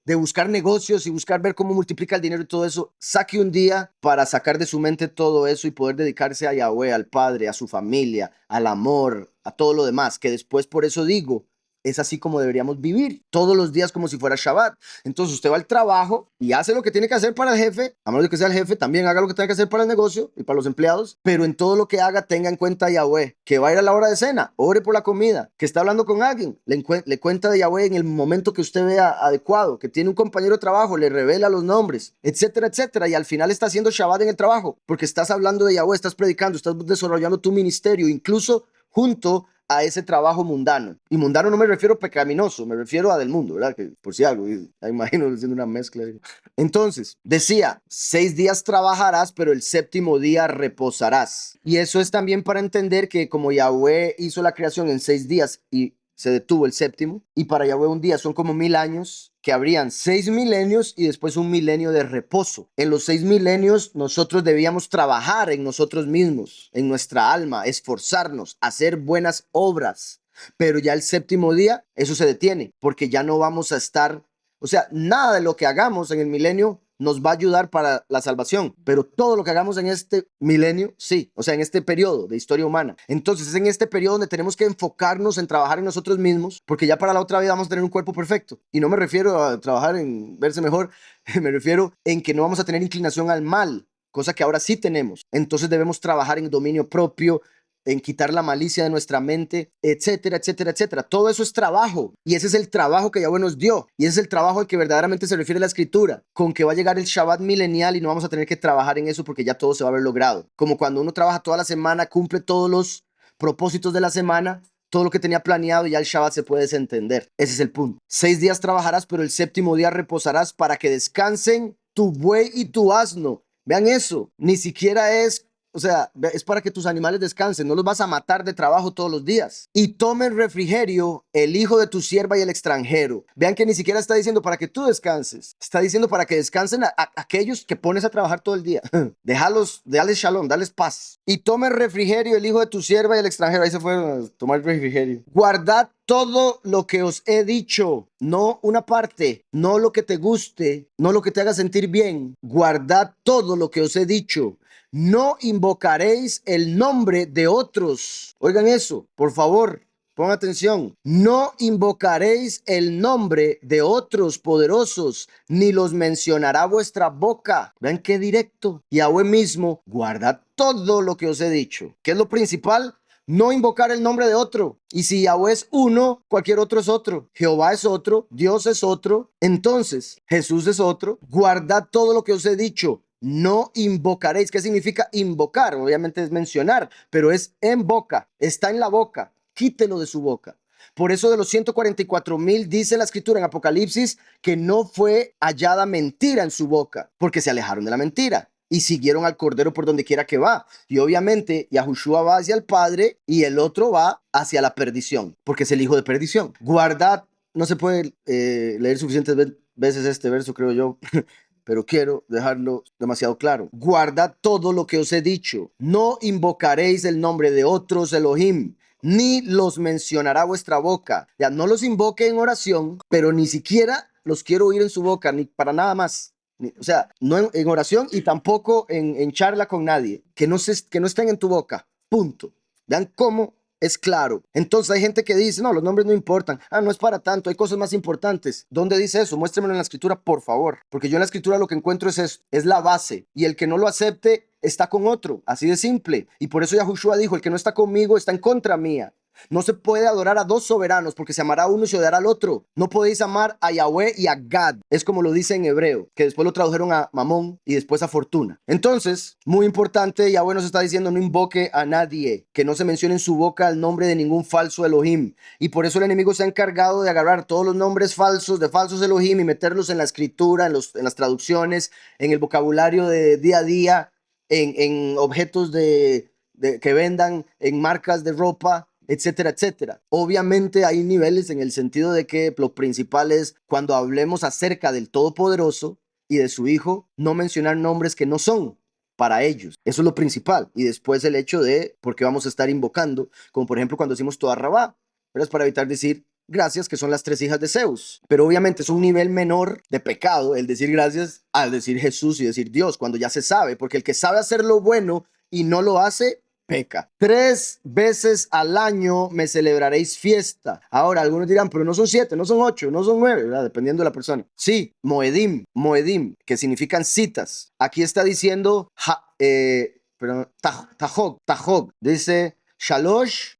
de buscar negocios y buscar ver cómo multiplica el dinero y todo eso, saque un día para sacar de su mente todo eso y poder dedicarse a Yahweh, al Padre, a su familia, al amor, a todo lo demás, que después por eso digo, es así como deberíamos vivir todos los días como si fuera Shabbat. Entonces usted va al trabajo y hace lo que tiene que hacer para el jefe, a menos de que sea el jefe, también haga lo que tenga que hacer para el negocio y para los empleados, pero en todo lo que haga tenga en cuenta a Yahweh, que va a ir a la hora de cena, ore por la comida, que está hablando con alguien, le cuenta de Yahweh en el momento que usted vea adecuado, que tiene un compañero de trabajo, le revela los nombres, etcétera, etcétera, y al final está haciendo Shabbat en el trabajo, porque estás hablando de Yahweh, estás predicando, estás desarrollando tu ministerio, incluso junto a ese trabajo mundano. Y mundano no me refiero pecaminoso, me refiero a del mundo, ¿verdad? Que por si algo, imagino haciendo una mezcla. Entonces, decía, 6 días trabajarás, pero el séptimo día reposarás. Y eso es también para entender que como Yahweh hizo la creación en 6 días y se detuvo el séptimo, y para Yahweh un día son como 1000 años, que habrían 6 milenios y después un milenio de reposo. En los 6 milenios nosotros debíamos trabajar en nosotros mismos, en nuestra alma, esforzarnos, hacer buenas obras. Pero ya el séptimo día eso se detiene, porque ya no vamos a estar, o sea, nada de lo que hagamos en el milenio nos va a ayudar para la salvación, pero todo lo que hagamos en este milenio, sí, o sea, en este periodo de historia humana. Entonces es en este periodo donde tenemos que enfocarnos en trabajar en nosotros mismos, porque ya para la otra vida vamos a tener un cuerpo perfecto. Y no me refiero a trabajar en verse mejor, me refiero en que no vamos a tener inclinación al mal, cosa que ahora sí tenemos. Entonces debemos trabajar en dominio propio, en quitar la malicia de nuestra mente, etcétera, etcétera, etcétera. Todo eso es trabajo y ese es el trabajo que Yahweh nos dio y ese es el trabajo al que verdaderamente se refiere la escritura, con que va a llegar el Shabbat milenial y no vamos a tener que trabajar en eso porque ya todo se va a haber logrado. Como cuando uno trabaja toda la semana, cumple todos los propósitos de la semana, todo lo que tenía planeado y ya el Shabbat se puede desentender. Ese es el punto. 6 días trabajarás, pero el séptimo día reposarás para que descansen tu buey y tu asno. Vean eso, ni siquiera es O sea, es para que tus animales descansen, no los vas a matar de trabajo todos los días. Y tomen refrigerio el hijo de tu sierva y el extranjero. Vean que ni siquiera está diciendo para que tú descanses, está diciendo para que descansen a aquellos que pones a trabajar todo el día. Déjalos, dales shalom, dales paz. Y tomen refrigerio el hijo de tu sierva y el extranjero. Ahí se fue a tomar refrigerio. Guardad todo lo que os he dicho, no una parte, no lo que te guste, no lo que te haga sentir bien. Guardad todo lo que os he dicho. No invocaréis el nombre de otros. Oigan eso, por favor. Pon atención, no invocaréis el nombre de otros poderosos, ni los mencionará vuestra boca. Vean qué directo. Yahweh mismo, guardad todo lo que os he dicho. ¿Qué es lo principal? No invocar el nombre de otro. Y si Yahweh es uno, cualquier otro es otro. Jehová es otro, Dios es otro. Entonces, Jesús es otro. Guardad todo lo que os he dicho. No invocaréis. ¿Qué significa invocar? Obviamente es mencionar, pero es en boca. Está en la boca. Quítelo de su boca. Por eso de los 144,000 dice la escritura en Apocalipsis que no fue hallada mentira en su boca, porque se alejaron de la mentira y siguieron al Cordero por donde quiera que va. Y obviamente Yahushua va hacia el Padre y el otro va hacia la perdición, porque es el hijo de perdición. Guardad, no se puede leer suficientes veces este verso, creo yo, pero quiero dejarlo demasiado claro. Guardad todo lo que os he dicho. No invocaréis el nombre de otros Elohim, ni los mencionará vuestra boca. Ya no los invoque en oración, pero ni siquiera los quiero oír en su boca, ni para nada más. O sea, no en oración y tampoco en charla con nadie. Que no estén en tu boca. Punto. Vean cómo es claro. Entonces hay gente que dice, no, los nombres no importan. Ah, no es para tanto, hay cosas más importantes. ¿Dónde dice eso? Muéstremelo en la escritura, por favor. Porque yo en la escritura lo que encuentro es eso, es la base. Y el que no lo acepte está con otro. Así de simple. Y por eso Yahushua dijo, el que no está conmigo está en contra mía. No se puede adorar a dos soberanos porque se amará a uno y se odiará al otro. No podéis amar a Yahweh y a Gad. Es como lo dice en hebreo, que después lo tradujeron a Mamón y después a Fortuna. Entonces, muy importante, Yahweh nos está diciendo no invoque a nadie, que no se mencione en su boca el nombre de ningún falso Elohim. Y por eso el enemigo se ha encargado de agarrar todos los nombres falsos de falsos Elohim y meterlos en la escritura, en las traducciones, en el vocabulario de día a día, en objetos que vendan, en marcas de ropa, etcétera, etcétera. Obviamente hay niveles en el sentido de que lo principal es cuando hablemos acerca del Todopoderoso y de su Hijo, no mencionar nombres que no son para ellos. Eso es lo principal. Y después el hecho de por qué vamos a estar invocando, como por ejemplo cuando decimos Toda Rabá, pero es para evitar decir gracias, que son las tres hijas de Zeus. Pero obviamente es un nivel menor de pecado el decir gracias al decir Jesús y decir Dios, cuando ya se sabe, porque el que sabe hacer lo bueno y no lo hace, peca. 3 veces al año me celebraréis fiesta. Ahora, algunos dirán, pero no son 7, no son 8, no son 9, ¿verdad? Dependiendo de la persona. Sí, Moedim, que significan citas. Aquí está diciendo, Tajog. Dice, Shalosh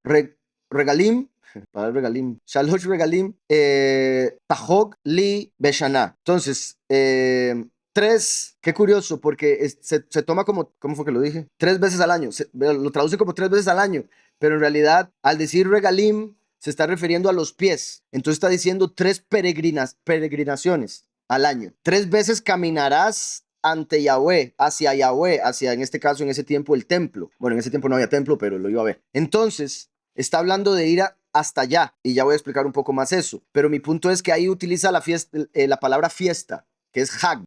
Regalim, para regalim, Shalosh Regalim, Tajog Li Beshana. Entonces, 3, qué curioso, porque se toma como, ¿cómo fue que lo dije? 3 veces al año, lo traduce como 3 veces al año, pero en realidad al decir regalim se está refiriendo a los pies, entonces está diciendo 3 peregrinaciones al año. 3 veces caminarás ante Yahweh, hacia en este caso, en ese tiempo, el templo. Bueno, en ese tiempo no había templo, pero lo iba a ver. Entonces, está hablando de ir hasta allá, y ya voy a explicar un poco más eso, pero mi punto es que ahí utiliza la palabra fiesta, que es Hag,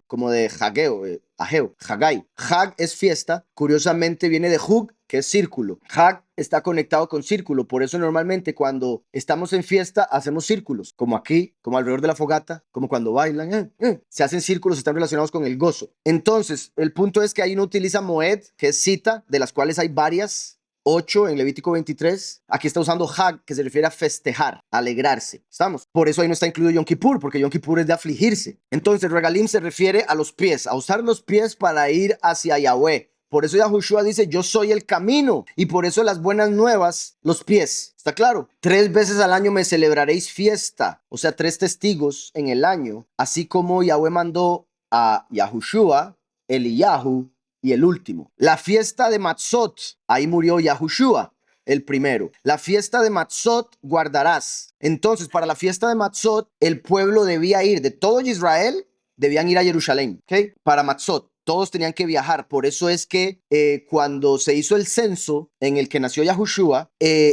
como de Hageo, Ageo, Hagai. Hag es fiesta, curiosamente viene de Hug, que es círculo. Hag está conectado con círculo, por eso normalmente cuando estamos en fiesta hacemos círculos, como aquí, como alrededor de la fogata, como cuando bailan, se hacen círculos, están relacionados con el gozo. Entonces, el punto es que ahí no utiliza Moed, que es cita, de las cuales hay varias, 8 en Levítico 23, aquí está usando Hag, que se refiere a festejar, alegrarse. ¿Estamos? Por eso ahí no está incluido Yom Kippur, porque Yom Kippur es de afligirse. Entonces, Regalim se refiere a los pies, a usar los pies para ir hacia Yahweh. Por eso Yahushua dice, yo soy el camino. Y por eso las buenas nuevas, los pies. ¿Está claro? 3 veces al año me celebraréis fiesta. O sea, 3 testigos en el año. Así como Yahweh mandó a Yahushua, Eliyahu y el último. La fiesta de Matzot, ahí murió Yahushua, el primero. La fiesta de Matzot guardarás. Entonces, para la fiesta de Matzot, el pueblo debía ir, de todo Israel, debían ir a Jerusalén, ¿ok? Para Matzot. todos tenían que viajar. Por eso es que cuando se hizo el censo en el que nació Yahushua,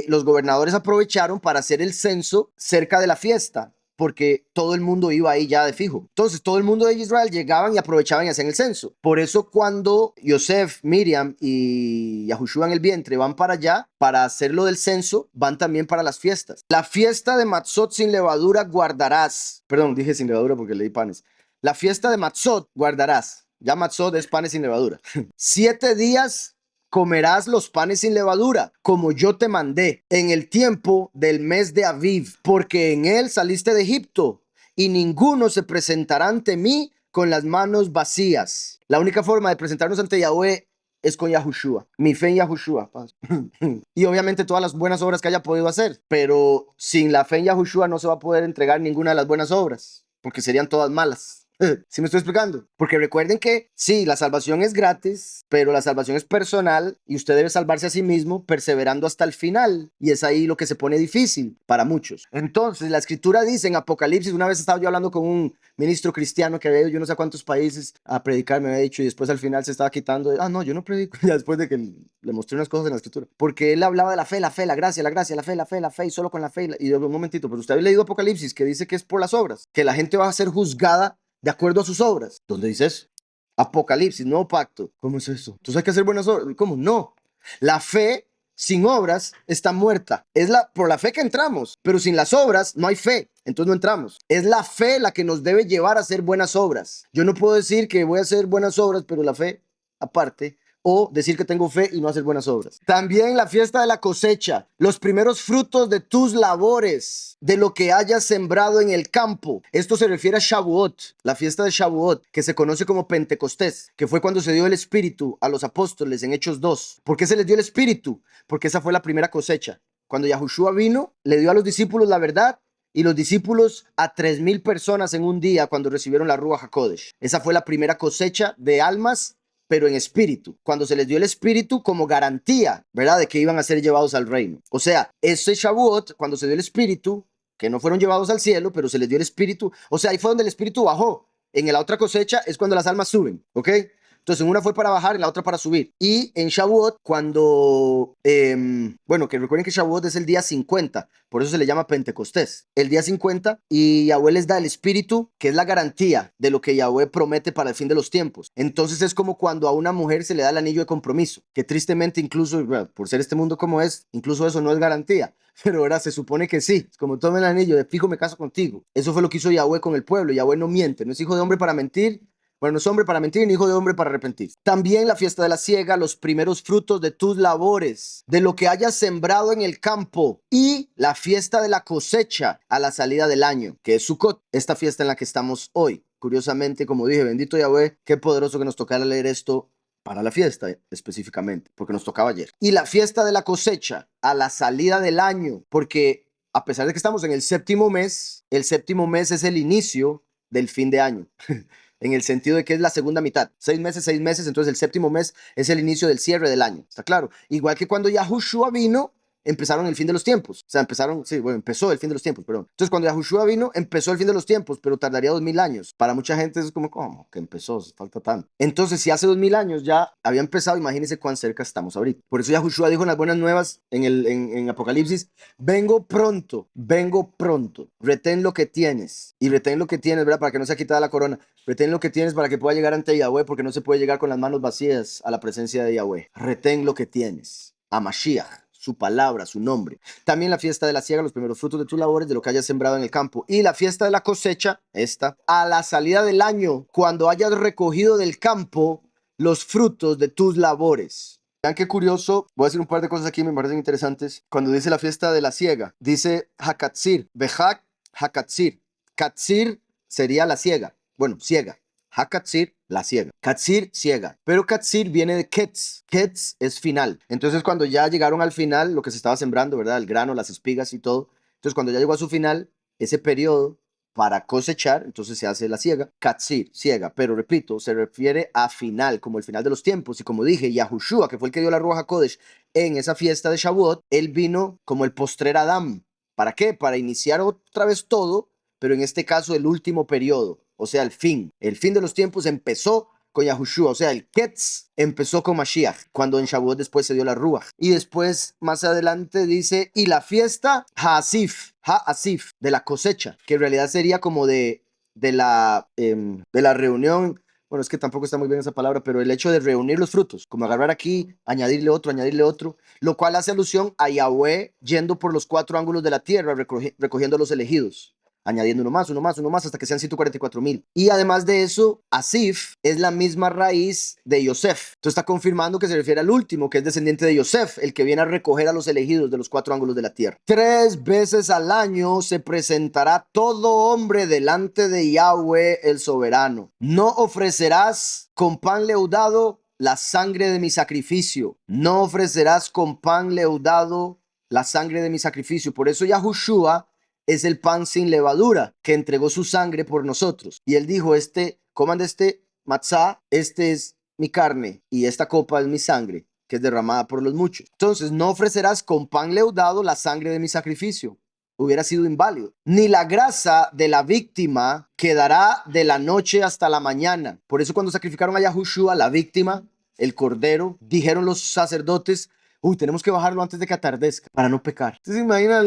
los gobernadores aprovecharon para hacer el censo cerca de la fiesta, porque todo el mundo iba ahí ya de fijo. Entonces todo el mundo de Israel llegaban y aprovechaban y hacían el censo. Por eso cuando Yosef, Miriam y Yahushua en el vientre van para allá para hacer lo del censo, van también para las fiestas. La fiesta de Matzot sin levadura guardarás. Perdón, dije sin levadura porque leí panes. La fiesta de Matzot guardarás. Ya Matzot es panes sin levadura. 7 días comerás los panes sin levadura, como yo te mandé, en el tiempo del mes de Aviv, porque en él saliste de Egipto, y ninguno se presentará ante mí con las manos vacías. La única forma de presentarnos ante Yahweh es con Yahushua, mi fe en Yahushua. Y obviamente todas las buenas obras que haya podido hacer, pero sin la fe en Yahushua no se va a poder entregar ninguna de las buenas obras, porque serían todas malas. ¿Sí me estoy explicando? Porque recuerden que sí, la salvación es gratis, pero la salvación es personal y usted debe salvarse a sí mismo perseverando hasta el final. Y es ahí lo que se pone difícil para muchos. Entonces, la escritura dice en Apocalipsis, una vez estaba yo hablando con un ministro cristiano que había ido yo no sé a cuántos países a predicar, me había dicho, y después al final se estaba quitando, no, yo no predico, ya después de que le mostré unas cosas en la escritura. Porque él hablaba de la fe, la gracia, la gracia, la fe, la fe, la fe, y solo con la fe. Y yo, un momentito, pero usted ha leído Apocalipsis que dice que es por las obras, que la gente va a ser juzgada de acuerdo a sus obras. ¿Dónde dice eso? Apocalipsis, nuevo pacto. ¿Cómo es eso? Entonces hay que hacer buenas obras. ¿Cómo? No. La fe sin obras está muerta. Es por la fe que entramos, pero sin las obras no hay fe. Entonces no entramos. Es la fe la que nos debe llevar a hacer buenas obras. Yo no puedo decir que voy a hacer buenas obras, pero la fe aparte, o decir que tengo fe y no hacer buenas obras. También la fiesta de la cosecha, los primeros frutos de tus labores, de lo que hayas sembrado en el campo. Esto se refiere a Shavuot, la fiesta de Shavuot, que se conoce como Pentecostés, que fue cuando se dio el Espíritu a los apóstoles en Hechos 2. ¿Por qué se les dio el Espíritu? Porque esa fue la primera cosecha. Cuando Yahushua vino, le dio a los discípulos la verdad, y los discípulos a 3,000 personas en un día cuando recibieron la Ruach HaKodesh. Esa fue la primera cosecha de almas, pero en espíritu, cuando se les dio el espíritu como garantía, ¿verdad? De que iban a ser llevados al reino. O sea, ese Shavuot, cuando se dio el espíritu, que no fueron llevados al cielo, pero se les dio el espíritu, o sea, ahí fue donde el espíritu bajó. En la otra cosecha es cuando las almas suben, ¿ok? Entonces, en una fue para bajar, en la otra para subir. Y en Shavuot, cuando, bueno, que recuerden que Shavuot es el día 50, por eso se le llama Pentecostés. El día 50, y Yahweh les da el espíritu, que es la garantía de lo que Yahweh promete para el fin de los tiempos. Entonces es como cuando a una mujer se le da el anillo de compromiso, que tristemente incluso, bueno, por ser este mundo como es, incluso eso no es garantía. Pero ahora se supone que sí, como tome el anillo, de fijo me caso contigo. Eso fue lo que hizo Yahweh con el pueblo. Yahweh no miente, no es hijo de hombre para mentir. Bueno, no es hombre para mentir, ni hijo de hombre para arrepentir. También la fiesta de la siega, los primeros frutos de tus labores, de lo que hayas sembrado en el campo, y la fiesta de la cosecha a la salida del año, que es Sukkot, esta fiesta en la que estamos hoy. Curiosamente, como dije, bendito Yahweh, qué poderoso que nos tocara leer esto para la fiesta específicamente, porque nos tocaba ayer. Y la fiesta de la cosecha a la salida del año, porque a pesar de que estamos en el séptimo mes es el inicio del fin de año. En el sentido de que es la segunda mitad, 6 meses, entonces el séptimo mes es el inicio del cierre del año, ¿está claro? Igual que cuando Yahushua vino, empezaron el fin de los tiempos, o sea, empezó el fin de los tiempos, perdón. Entonces cuando Yahushua vino, empezó el fin de los tiempos, pero tardaría 2000 años. Para mucha gente es como, ¿cómo? Que empezó, falta tanto. Entonces, si hace 2000 años ya había empezado, imagínense cuán cerca estamos ahorita. Por eso Yahushua dijo en las buenas nuevas, en Apocalipsis, vengo pronto, retén lo que tienes, y retén lo que tienes, ¿verdad? Para que no sea quitada la corona. Retén lo que tienes para que pueda llegar ante Yahweh, porque no se puede llegar con las manos vacías a la presencia de Yahweh. Retén lo que tienes, a Mashiach, su palabra, su nombre. También la fiesta de la siega, los primeros frutos de tus labores, de lo que hayas sembrado en el campo. Y la fiesta de la cosecha, esta, a la salida del año, cuando hayas recogido del campo los frutos de tus labores. Vean qué curioso, voy a decir un par de cosas aquí, me parecen interesantes. Cuando dice la fiesta de la siega, dice Hakatzir, Behak Hakatzir. Katzir sería la siega. Bueno, siega. Hakatzir, la siega. Katzir, siega. Pero Katzir viene de Ketz. Ketz es final. Entonces, cuando ya llegaron al final, lo que se estaba sembrando, ¿verdad? El grano, las espigas y todo. Entonces, cuando ya llegó a su final, ese periodo para cosechar, entonces se hace la siega. Katzir, siega. Pero repito, se refiere a final, como el final de los tiempos. Y como dije, Yahushua, que fue el que dio la Ruach HaKodesh en esa fiesta de Shavuot, él vino como el postrer Adán. ¿Para qué? Para iniciar otra vez todo, pero en este caso el último periodo, o sea, el fin de los tiempos empezó con Yahushua. O sea, el Ketz empezó con Mashiach, cuando en Shavuot después se dio la Ruach. Y después, más adelante, dice, y la fiesta Ha'asif, de la cosecha, que en realidad sería como de la reunión. Bueno, es que tampoco está muy bien esa palabra, pero el hecho de reunir los frutos, como agarrar aquí, añadirle otro, lo cual hace alusión a Yahweh yendo por los 4 ángulos de la tierra, recogiendo a los elegidos, añadiendo uno más, hasta que sean 144,000. Y además de eso, Asif es la misma raíz de Yosef. Entonces está confirmando que se refiere al último, que es descendiente de Yosef, el que viene a recoger a los elegidos de los 4 ángulos de la tierra. 3 veces al año se presentará todo hombre delante de Yahweh el soberano. No ofrecerás con pan leudado la sangre de mi sacrificio. No ofrecerás con pan leudado la sangre de mi sacrificio. Por eso Yahushua es el pan sin levadura que entregó su sangre por nosotros. Y él dijo, coman de este matzá, este es mi carne y esta copa es mi sangre, que es derramada por los muchos. Entonces, no ofrecerás con pan leudado la sangre de mi sacrificio. Hubiera sido inválido. Ni la grasa de la víctima quedará de la noche hasta la mañana. Por eso cuando sacrificaron a Yahushua, la víctima, el cordero, dijeron los sacerdotes, uy, tenemos que bajarlo antes de que atardezca para no pecar. Entonces imagina,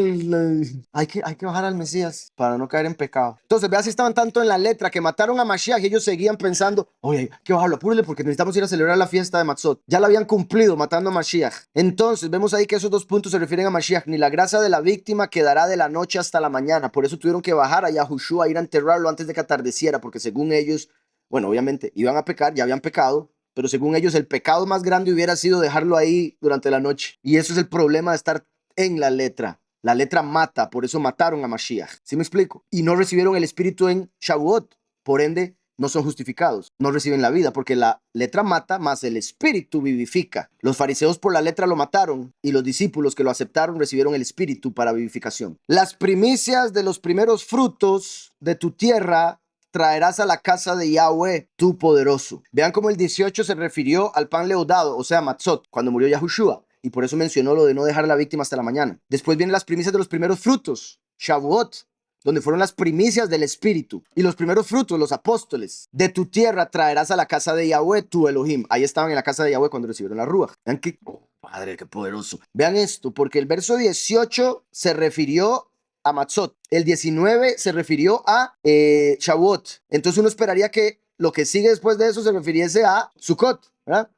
hay que bajar al Mesías para no caer en pecado. Entonces vea si estaban tanto en la letra que mataron a Mashiach y ellos seguían pensando, oye, hay que bajarlo, apúrele porque necesitamos ir a celebrar la fiesta de Matzot. Ya la habían cumplido matando a Mashiach. Entonces vemos ahí que esos 2 puntos se refieren a Mashiach. Ni la grasa de la víctima quedará de la noche hasta la mañana. Por eso tuvieron que bajar a Yahushua a ir a enterrarlo antes de que atardeciera, porque según ellos, bueno, obviamente iban a pecar, ya habían pecado, pero según ellos el pecado más grande hubiera sido dejarlo ahí durante la noche. Y eso es el problema de estar en la letra. La letra mata, por eso mataron a Mashiach. ¿Sí me explico? Y no recibieron el espíritu en Shavuot, por ende no son justificados, no reciben la vida, porque la letra mata, más el espíritu vivifica. Los fariseos por la letra lo mataron y los discípulos que lo aceptaron recibieron el espíritu para vivificación. Las primicias de los primeros frutos de tu tierra traerás a la casa de Yahweh, tu poderoso. Vean cómo el 18 se refirió al pan leudado, o sea, matzot, cuando murió Yahushua, y por eso mencionó lo de no dejar la víctima hasta la mañana. Después vienen las primicias de los primeros frutos, Shavuot, donde fueron las primicias del Espíritu. Y los primeros frutos, los apóstoles. De tu tierra traerás a la casa de Yahweh, tu Elohim. Ahí estaban en la casa de Yahweh cuando recibieron la Ruach. Vean que, oh, Padre, qué poderoso. Vean esto, porque el verso 18 se refirió a Matzot. El 19 se refirió a Shavuot. Entonces uno esperaría que lo que sigue después de eso se refiriese a Sukkot, ¿verdad?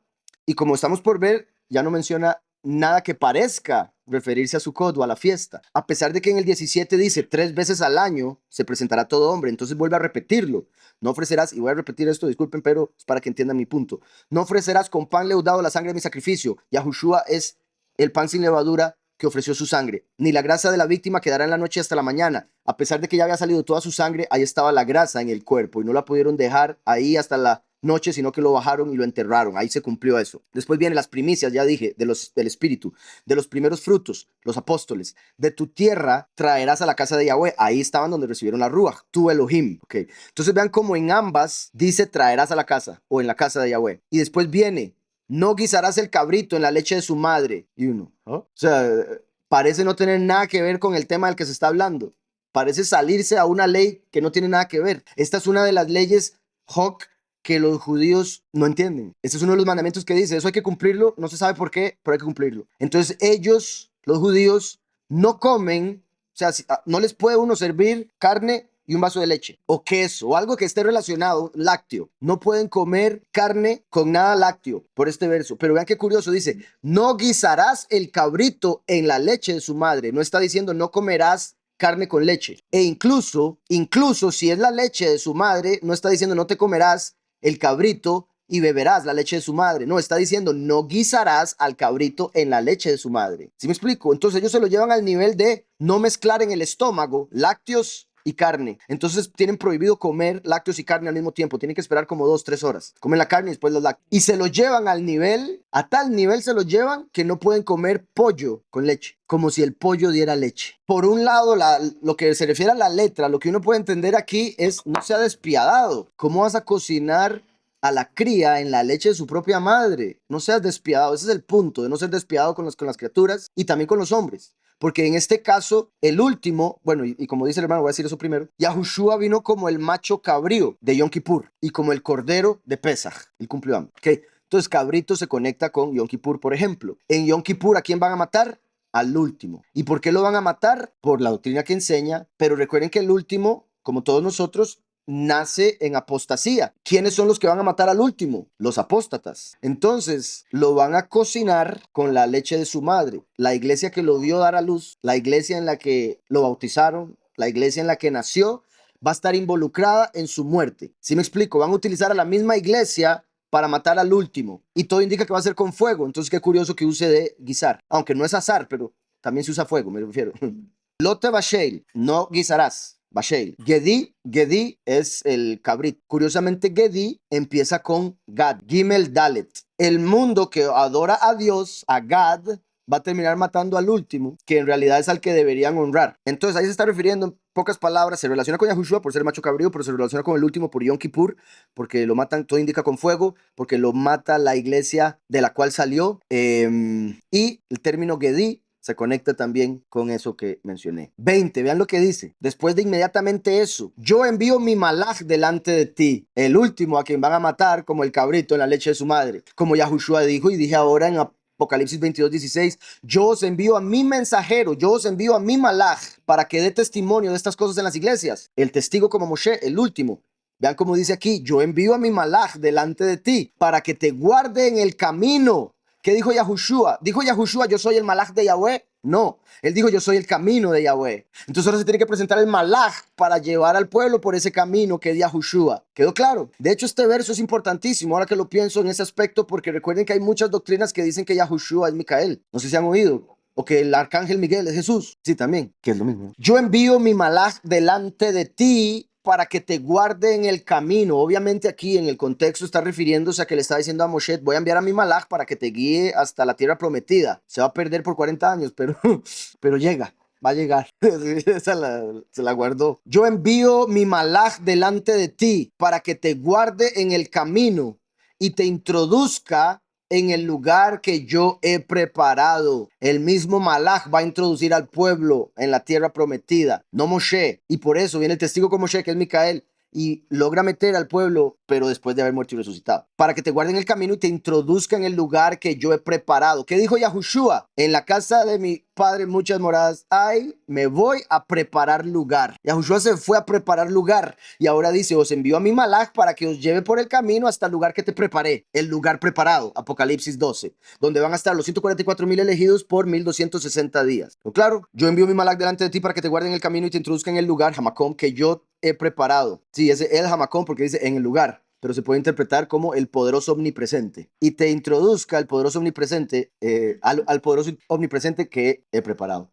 Y como estamos por ver, ya no menciona nada que parezca referirse a Sukkot o a la fiesta. A pesar de que en el 17 dice 3 veces al año se presentará todo hombre. Entonces vuelve a repetirlo. No ofrecerás, y voy a repetir esto, disculpen, pero es para que entiendan mi punto. No ofrecerás con pan leudado la sangre de mi sacrificio. Yahushua es el pan sin levadura que ofreció su sangre. Ni la grasa de la víctima quedará en la noche hasta la mañana. A pesar de que ya había salido toda su sangre, ahí estaba la grasa en el cuerpo y no la pudieron dejar ahí hasta la noche, sino que lo bajaron y lo enterraron. Ahí se cumplió eso. Después vienen las primicias, ya dije, del Espíritu, de los primeros frutos, los apóstoles. De tu tierra traerás a la casa de Yahweh. Ahí estaban donde recibieron la Ruach, tu Elohim. Okay. Entonces vean cómo en ambas dice traerás a la casa o en la casa de Yahweh. Y después viene, no guisarás el cabrito en la leche de su madre. Y uno, ¿ah? O sea, parece no tener nada que ver con el tema del que se está hablando. Parece salirse a una ley que no tiene nada que ver. Esta es una de las leyes Hok que los judíos no entienden. Este es uno de los mandamientos que dice, eso hay que cumplirlo, no se sabe por qué, pero hay que cumplirlo. Entonces ellos, los judíos, no comen, o sea, no les puede uno servir carne y un vaso de leche o queso o algo que esté relacionado, lácteo. No pueden comer carne con nada lácteo por este verso. Pero vean qué curioso, dice, no guisarás el cabrito en la leche de su madre. No está diciendo no comerás carne con leche. E incluso si es la leche de su madre, no está diciendo no te comerás el cabrito y beberás la leche de su madre. No, está diciendo no guisarás al cabrito en la leche de su madre. ¿Sí me explico? Entonces ellos se lo llevan al nivel de no mezclar en el estómago lácteos y carne. Entonces tienen prohibido comer lácteos y carne al mismo tiempo. Tienen que esperar como 2, 3 horas. Comen la carne y después los lácteos. Y se lo llevan al nivel, a tal nivel se lo llevan que no pueden comer pollo con leche. Como si el pollo diera leche. Por un lado, lo que se refiere a la letra, lo que uno puede entender aquí es no sea despiadado. ¿Cómo vas a cocinar a la cría en la leche de su propia madre? No seas despiadado. Ese es el punto de no ser despiadado con las criaturas y también con los hombres. porque en este caso, el último, bueno, y como dice el hermano, voy a decir eso primero, Yahushua vino como el macho cabrío de Yom Kippur y como el cordero de Pesach, el cumplió. ¿Ok? Entonces, cabrito se conecta con Yom Kippur, por ejemplo. En Yom Kippur, ¿a quién van a matar? Al último. ¿Y por qué lo van a matar? Por la doctrina que enseña, pero recuerden que el último, como todos nosotros, nace en apostasía. ¿Quiénes son los que van a matar al último? Los apóstatas. Entonces, lo van a cocinar con la leche de su madre. La iglesia que lo dio dar a luz, la iglesia en la que lo bautizaron, la iglesia en la que nació, va a estar involucrada en su muerte. ¿Sí me explico? Van a utilizar a la misma iglesia para matar al último. Y todo indica que va a ser con fuego. Entonces, qué curioso que use de guisar. Aunque no es azar, pero también se usa fuego, me refiero. Lote Basheil, no guisarás. Basheil. Gedi es el cabrit. Curiosamente, Gedi empieza con Gad. Gimel Dalet. El mundo que adora a Dios, a Gad, va a terminar matando al último, que en realidad es al que deberían honrar. Entonces ahí se está refiriendo en pocas palabras, se relaciona con Yahushua por ser macho cabrío, pero se relaciona con el último por Yom Kippur, porque lo matan, todo indica con fuego, porque lo mata la iglesia de la cual salió. Y el término Gedi se conecta también con eso que mencioné. 20, vean lo que dice. Después de inmediatamente eso, yo envío mi malach delante de ti, el último a quien van a matar como el cabrito en la leche de su madre, como Yahushua dijo, y dije ahora en Apocalipsis 22:16, yo os envío a mi mensajero, yo os envío a mi malach para que dé testimonio de estas cosas en las iglesias. El testigo como Moshe, el último. Vean cómo dice aquí, yo envío a mi malach delante de ti para que te guarde en el camino. ¿Qué dijo Yahushua? ¿Dijo Yahushua, yo soy el malach de Yahweh? No, él dijo, yo soy el camino de Yahweh. Entonces ahora se tiene que presentar el malach para llevar al pueblo por ese camino que es Yahushua. ¿Quedó claro? De hecho, este verso es importantísimo ahora que lo pienso en ese aspecto, porque recuerden que hay muchas doctrinas que dicen que Yahushua es Micael. No sé si han oído. O que el arcángel Miguel es Jesús. Sí, también, que es lo mismo. Yo envío mi malach delante de ti para que te guarde en el camino. Obviamente aquí en el contexto está refiriéndose a que le está diciendo a Moshe, voy a enviar a mi malach para que te guíe hasta la tierra prometida. Se va a perder por 40 años, pero llega. Va a llegar. Se la guardó. Yo envío mi malach delante de ti para que te guarde en el camino y te introduzca en el lugar que yo he preparado. El mismo malach va a introducir al pueblo en la tierra prometida, no Moshe. Y por eso viene el testigo con Moshe, que es Micael, y logra meter al pueblo, pero después de haber muerto y resucitado, para que te guarden el camino y te introduzca en el lugar que yo he preparado. ¿Qué dijo Yahushua? En la casa de mi padre muchas moradas hay, me voy a preparar lugar. Yahushua se fue a preparar lugar y ahora dice, os envío a mi malach para que os lleve por el camino hasta el lugar que te preparé, el lugar preparado, Apocalipsis 12, donde van a estar los 144,000 elegidos por 1260 días. ¿No? Claro, yo envío mi malach delante de ti para que te guarden el camino y te introduzcan en el lugar, Hamacom, que yo he preparado. Sí, ese es el Hamacom porque dice en el lugar, pero se puede interpretar como el poderoso omnipresente. Y te introduzca el poderoso omnipresente, al poderoso omnipresente que he preparado.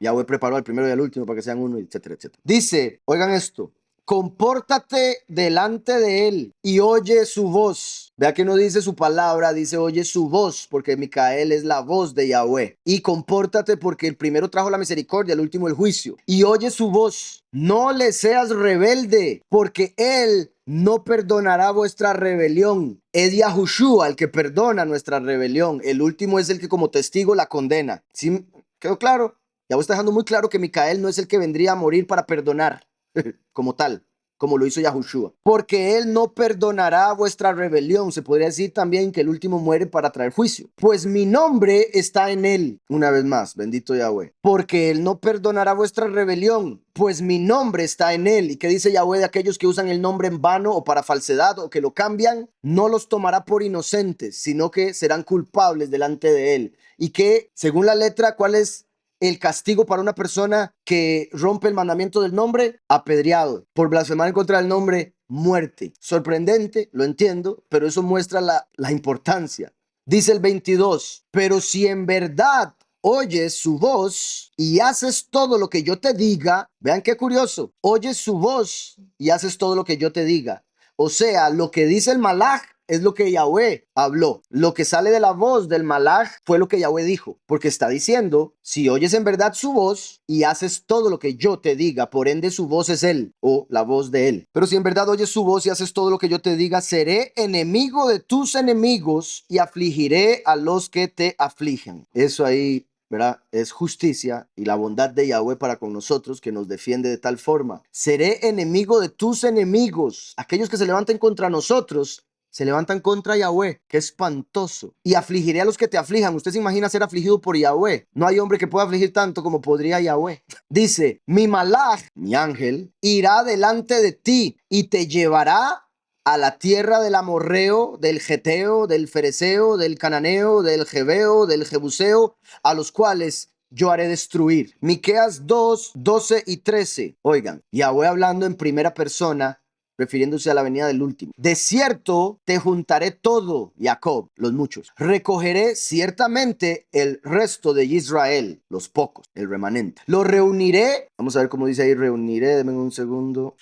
Yahweh preparó al primero y al último para que sean uno, etcétera, etcétera. Dice, oigan esto, compórtate delante de él y oye su voz. Vea que no dice su palabra, dice oye su voz, porque Micael es la voz de Yahweh. Y compórtate porque el primero trajo la misericordia, el último el juicio. Y oye su voz. No le seas rebelde, porque él no perdonará vuestra rebelión. Es Yahushua el que perdona nuestra rebelión. El último es el que como testigo la condena. ¿Sí? ¿Quedó claro? Ya está dejando muy claro que Micael no es el que vendría a morir para perdonar como tal, como lo hizo Yahushua. Porque él no perdonará vuestra rebelión. Se podría decir también que el último muere para traer juicio. Pues mi nombre está en él. Una vez más, bendito Yahweh. Porque él no perdonará vuestra rebelión. Pues mi nombre está en él. ¿Y qué dice Yahweh de aquellos que usan el nombre en vano o para falsedad o que lo cambian? No los tomará por inocentes, sino que serán culpables delante de él. Y que, según la letra, ¿cuál es el castigo para una persona que rompe el mandamiento del nombre? Apedreado. Por blasfemar en contra del nombre, muerte. Sorprendente, lo entiendo, pero eso muestra la importancia. Dice el 22, pero si en verdad oyes su voz y haces todo lo que yo te diga, vean qué curioso, oyes su voz y haces todo lo que yo te diga. O sea, lo que dice el malach es lo que Yahweh habló. Lo que sale de la voz del malach fue lo que Yahweh dijo, porque está diciendo, si oyes en verdad su voz y haces todo lo que yo te diga, por ende su voz es él o la voz de él. Pero si en verdad oyes su voz y haces todo lo que yo te diga, seré enemigo de tus enemigos y afligiré a los que te afligen. Eso ahí ¿verdad? Es justicia y la bondad de Yahweh para con nosotros, que nos defiende de tal forma. Seré enemigo de tus enemigos. Aquellos que se levanten contra nosotros se levantan contra Yahweh, que es espantoso. Y afligiré a los que te aflijan. Usted se imagina ser afligido por Yahweh. No hay hombre que pueda afligir tanto como podría Yahweh. Dice, mi malach, mi ángel, irá delante de ti y te llevará a la tierra del amorreo, del geteo, del fereceo, del cananeo, del jebeo, del jebuseo, a los cuales yo haré destruir. Miqueas 2, 12 y 13. Oigan, Yahweh hablando en primera persona, refiriéndose a la venida del último. De cierto te juntaré todo, Jacob, los muchos. Recogeré ciertamente el resto de Israel, los pocos, el remanente. Lo reuniré. Vamos a ver cómo dice ahí, reuniré. Denme un segundo.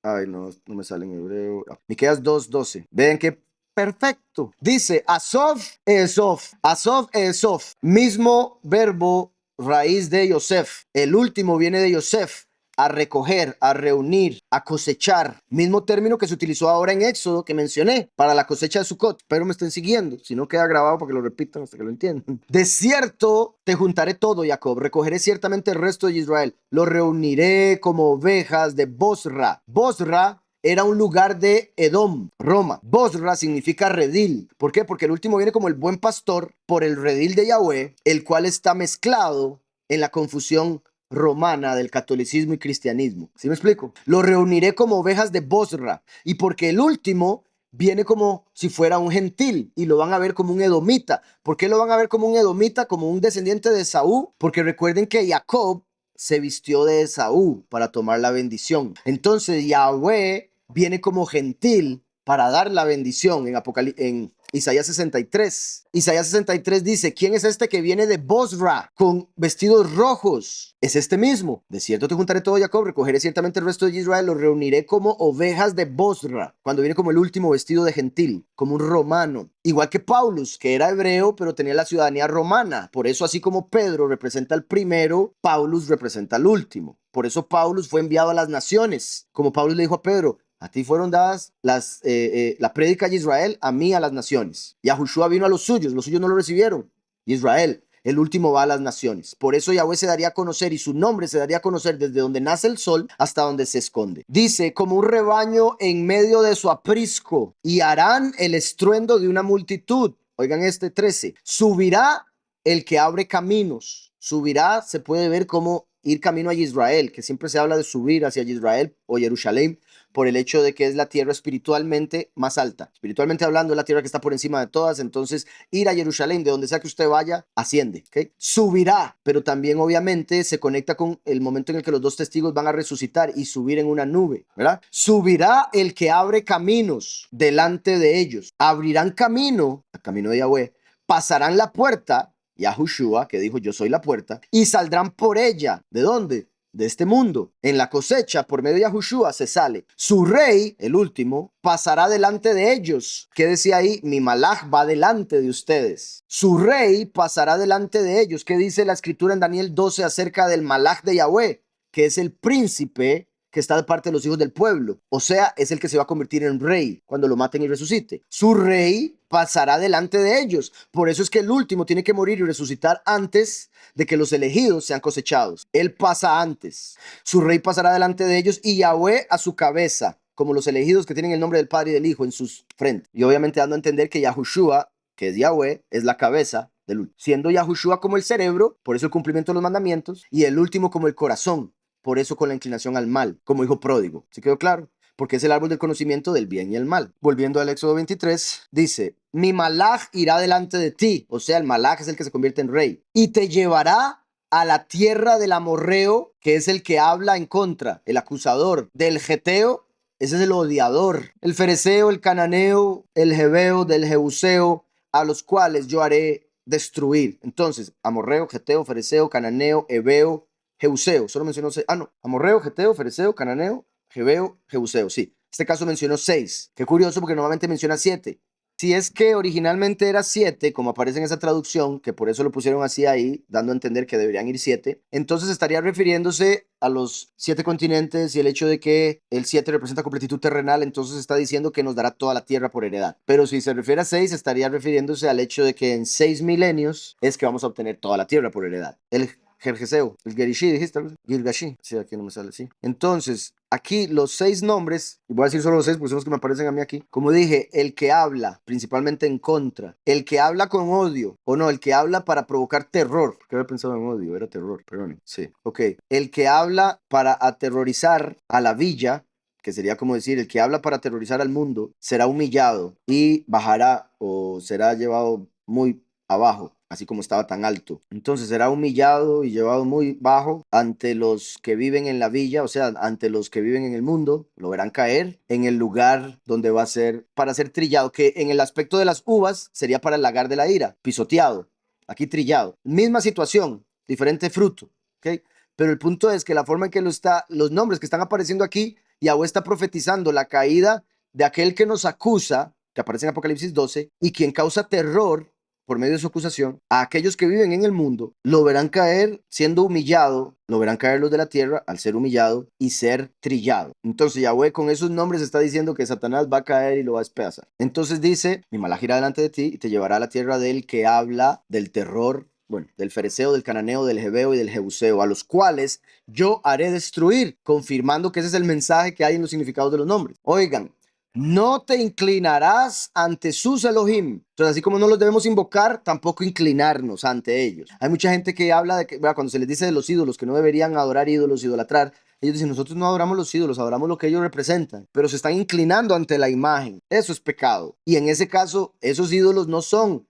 Ay, no, no me sale en hebreo. Miqueas 2:12. Vean que perfecto. Dice Asof, Esof. Asof, Esof. Mismo verbo, raíz de Yosef. El último viene de Yosef. A recoger, a reunir, a cosechar. Mismo término que se utilizó ahora en Éxodo que mencioné para la cosecha de Sucot. Pero me estén siguiendo, si no queda grabado para que lo repitan hasta que lo entiendan. De cierto te juntaré todo, Jacob. Recogeré ciertamente el resto de Israel. Lo reuniré como ovejas de Bosra. Bosra era un lugar de Edom, Roma. Bosra significa redil. ¿Por qué? Porque el último viene como el buen pastor por el redil de Yahweh, el cual está mezclado en la confusión romana del catolicismo y cristianismo. ¿Sí me explico? Lo reuniré como ovejas de Bosra. Y porque el último viene como si fuera un gentil y lo van a ver como un edomita. ¿Por qué lo van a ver como un edomita? Como un descendiente de Esaú. Porque recuerden que Jacob se vistió de Esaú para tomar la bendición. Entonces Yahweh viene como gentil para dar la bendición en Isaías 63. Isaías 63 dice, ¿quién es este que viene de Bosra con vestidos rojos? Es este mismo. De cierto te juntaré todo, Jacob, recogeré ciertamente el resto de Israel, los reuniré como ovejas de Bosra. Cuando viene como el último vestido de gentil, como un romano. Igual que Paulus, que era hebreo, pero tenía la ciudadanía romana. Por eso, así como Pedro representa al primero, Paulus representa al último. Por eso Paulus fue enviado a las naciones. Como Paulus le dijo a Pedro, a ti fueron dadas la prédica de Israel, a mí a las naciones. Y a Josué vino a los suyos no lo recibieron. Israel, el último va a las naciones. Por eso Yahweh se daría a conocer y su nombre se daría a conocer desde donde nace el sol hasta donde se esconde. Dice, como un rebaño en medio de su aprisco, y harán el estruendo de una multitud. Oigan este 13. Subirá el que abre caminos. Subirá, se puede ver como ir camino a Israel, que siempre se habla de subir hacia Israel o Jerusalén, por el hecho de que es la tierra espiritualmente más alta. Espiritualmente hablando, es la tierra que está por encima de todas. Entonces, ir a Jerusalén, de donde sea que usted vaya, asciende. ¿Okay? Subirá, pero también obviamente se conecta con el momento en el que los dos testigos van a resucitar y subir en una nube, ¿verdad? Subirá el que abre caminos delante de ellos. Abrirán camino, el camino de Yahweh, pasarán la puerta, Yahushua, que dijo yo soy la puerta, y saldrán por ella. ¿De dónde? De este mundo. En la cosecha, por medio de Yahushua, se sale. Su rey, el último, pasará delante de ellos. ¿Qué decía ahí? Mi malach va delante de ustedes. Su rey pasará delante de ellos. ¿Qué dice la escritura en Daniel 12 acerca del malach de Yahweh? Que es el príncipe que está de parte de los hijos del pueblo. O sea, es el que se va a convertir en rey cuando lo maten y resucite. Su rey pasará delante de ellos. Por eso es que el último tiene que morir y resucitar antes de que los elegidos sean cosechados. Él pasa antes. Su rey pasará delante de ellos y Yahweh a su cabeza, como los elegidos que tienen el nombre del Padre y del Hijo en sus frentes. Y obviamente dando a entender que Yahushua, que es Yahweh, es la cabeza del último. Siendo Yahushua como el cerebro, por eso el cumplimiento de los mandamientos, y el último como el corazón, por eso con la inclinación al mal, como hijo pródigo. ¿Sí quedó claro? Porque es el árbol del conocimiento del bien y el mal. Volviendo al Éxodo 23, dice, mi malach irá delante de ti, o sea, el malach es el que se convierte en rey, y te llevará a la tierra del amorreo, que es el que habla en contra, el acusador, del geteo, ese es el odiador, el fereceo, el cananeo, el jebeo, del jebuseo, a los cuales yo haré destruir. Entonces, amorreo, geteo, fereceo, cananeo, hebeo, Jebuseo, solo mencionó seis. Ah, no. Amorreo, Geteo, Fereceo, Cananeo, Jebeo, Jebuseo. Sí. Este caso mencionó 6. Qué curioso porque normalmente menciona 7. Si es que originalmente era 7, como aparece en esa traducción, que por eso lo pusieron así ahí, dando a entender que deberían ir 7, entonces estaría refiriéndose a los 7 continentes y el hecho de que el 7 representa completitud terrenal, entonces está diciendo que nos dará toda la tierra por heredad. Pero si se refiere a 6, estaría refiriéndose al hecho de que en 6 milenios es que vamos a obtener toda la tierra por heredad. El Jerjeseo, el Gerishi, dijiste, Gilgashi, sí, aquí no me sale así. Entonces, aquí los 6 nombres, y voy a decir solo los 6 porque son los que me aparecen a mí aquí. Como dije, el que habla principalmente en contra, el que habla con odio, o no, el que habla para provocar terror, porque había pensado en odio, era terror, perdón, sí, ok. El que habla para aterrorizar a la villa, que sería como decir, el que habla para aterrorizar al mundo, será humillado y bajará o será llevado muy abajo, así como estaba tan alto. Entonces será humillado y llevado muy bajo ante los que viven en la villa, o sea, ante los que viven en el mundo, lo verán caer en el lugar donde va a ser para ser trillado, que en el aspecto de las uvas sería para el lagar de la ira, pisoteado, aquí trillado. Misma situación, diferente fruto, ¿ok? Pero el punto es que la forma en que los nombres que están apareciendo aquí, Yahweh está profetizando la caída de aquel que nos acusa, que aparece en Apocalipsis 12, y quien causa terror por medio de su acusación, a aquellos que viven en el mundo, lo verán caer siendo humillado, lo verán caer los de la tierra al ser humillado y ser trillado. Entonces Yahweh con esos nombres está diciendo que Satanás va a caer y lo va a despedazar. Entonces dice, mi malaj irá delante de ti y te llevará a la tierra del que habla del terror, bueno, del fereceo, del cananeo, del jebeo y del jebuseo, a los cuales yo haré destruir, confirmando que ese es el mensaje que hay en los significados de los nombres. Oigan, no te inclinarás ante sus Elohim. Entonces, así como no los debemos invocar, tampoco inclinarnos ante ellos. Hay mucha gente que habla de que, ¿verdad? Cuando se les dice de los ídolos, que no deberían adorar ídolos, idolatrar, ellos dicen, nosotros no adoramos los ídolos, adoramos lo que ellos representan, pero se están inclinando ante la imagen. Eso es pecado. Y en ese caso, esos ídolos no son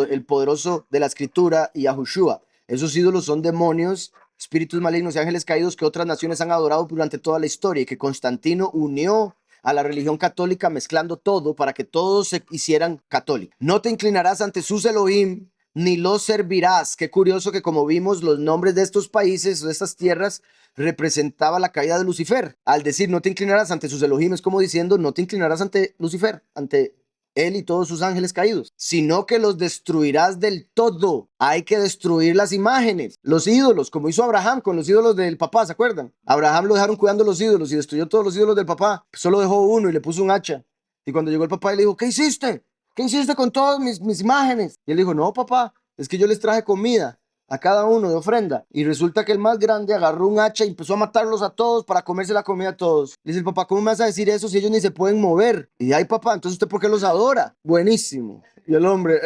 el poderoso de la escritura y Yahushua. Esos ídolos son demonios, espíritus malignos y ángeles caídos que otras naciones han adorado durante toda la historia y que Constantino unió a la religión católica mezclando todo para que todos se hicieran católicos. No te inclinarás ante sus Elohim, ni los servirás. Qué curioso que como vimos los nombres de estos países, de estas tierras, representaba la caída de Lucifer. Al decir no te inclinarás ante sus Elohim es como diciendo no te inclinarás ante Lucifer, ante él y todos sus ángeles caídos, sino que los destruirás del todo. Hay que destruir las imágenes, los ídolos, como hizo Abraham con los ídolos del papá, ¿se acuerdan? Abraham lo dejaron cuidando los ídolos y destruyó todos los ídolos del papá. Solo dejó uno y le puso un hacha. Y cuando llegó el papá y le dijo, ¿qué hiciste? ¿Qué hiciste con todas mis imágenes? Y él dijo, no, papá, es que yo les traje comida a cada uno de ofrenda. Y resulta que el más grande agarró un hacha y empezó a matarlos a todos para comerse la comida a todos. Le dice el papá, ¿cómo me vas a decir eso si ellos ni se pueden mover? Y ay, papá, entonces ¿usted por qué los adora? Buenísimo. Y el hombre,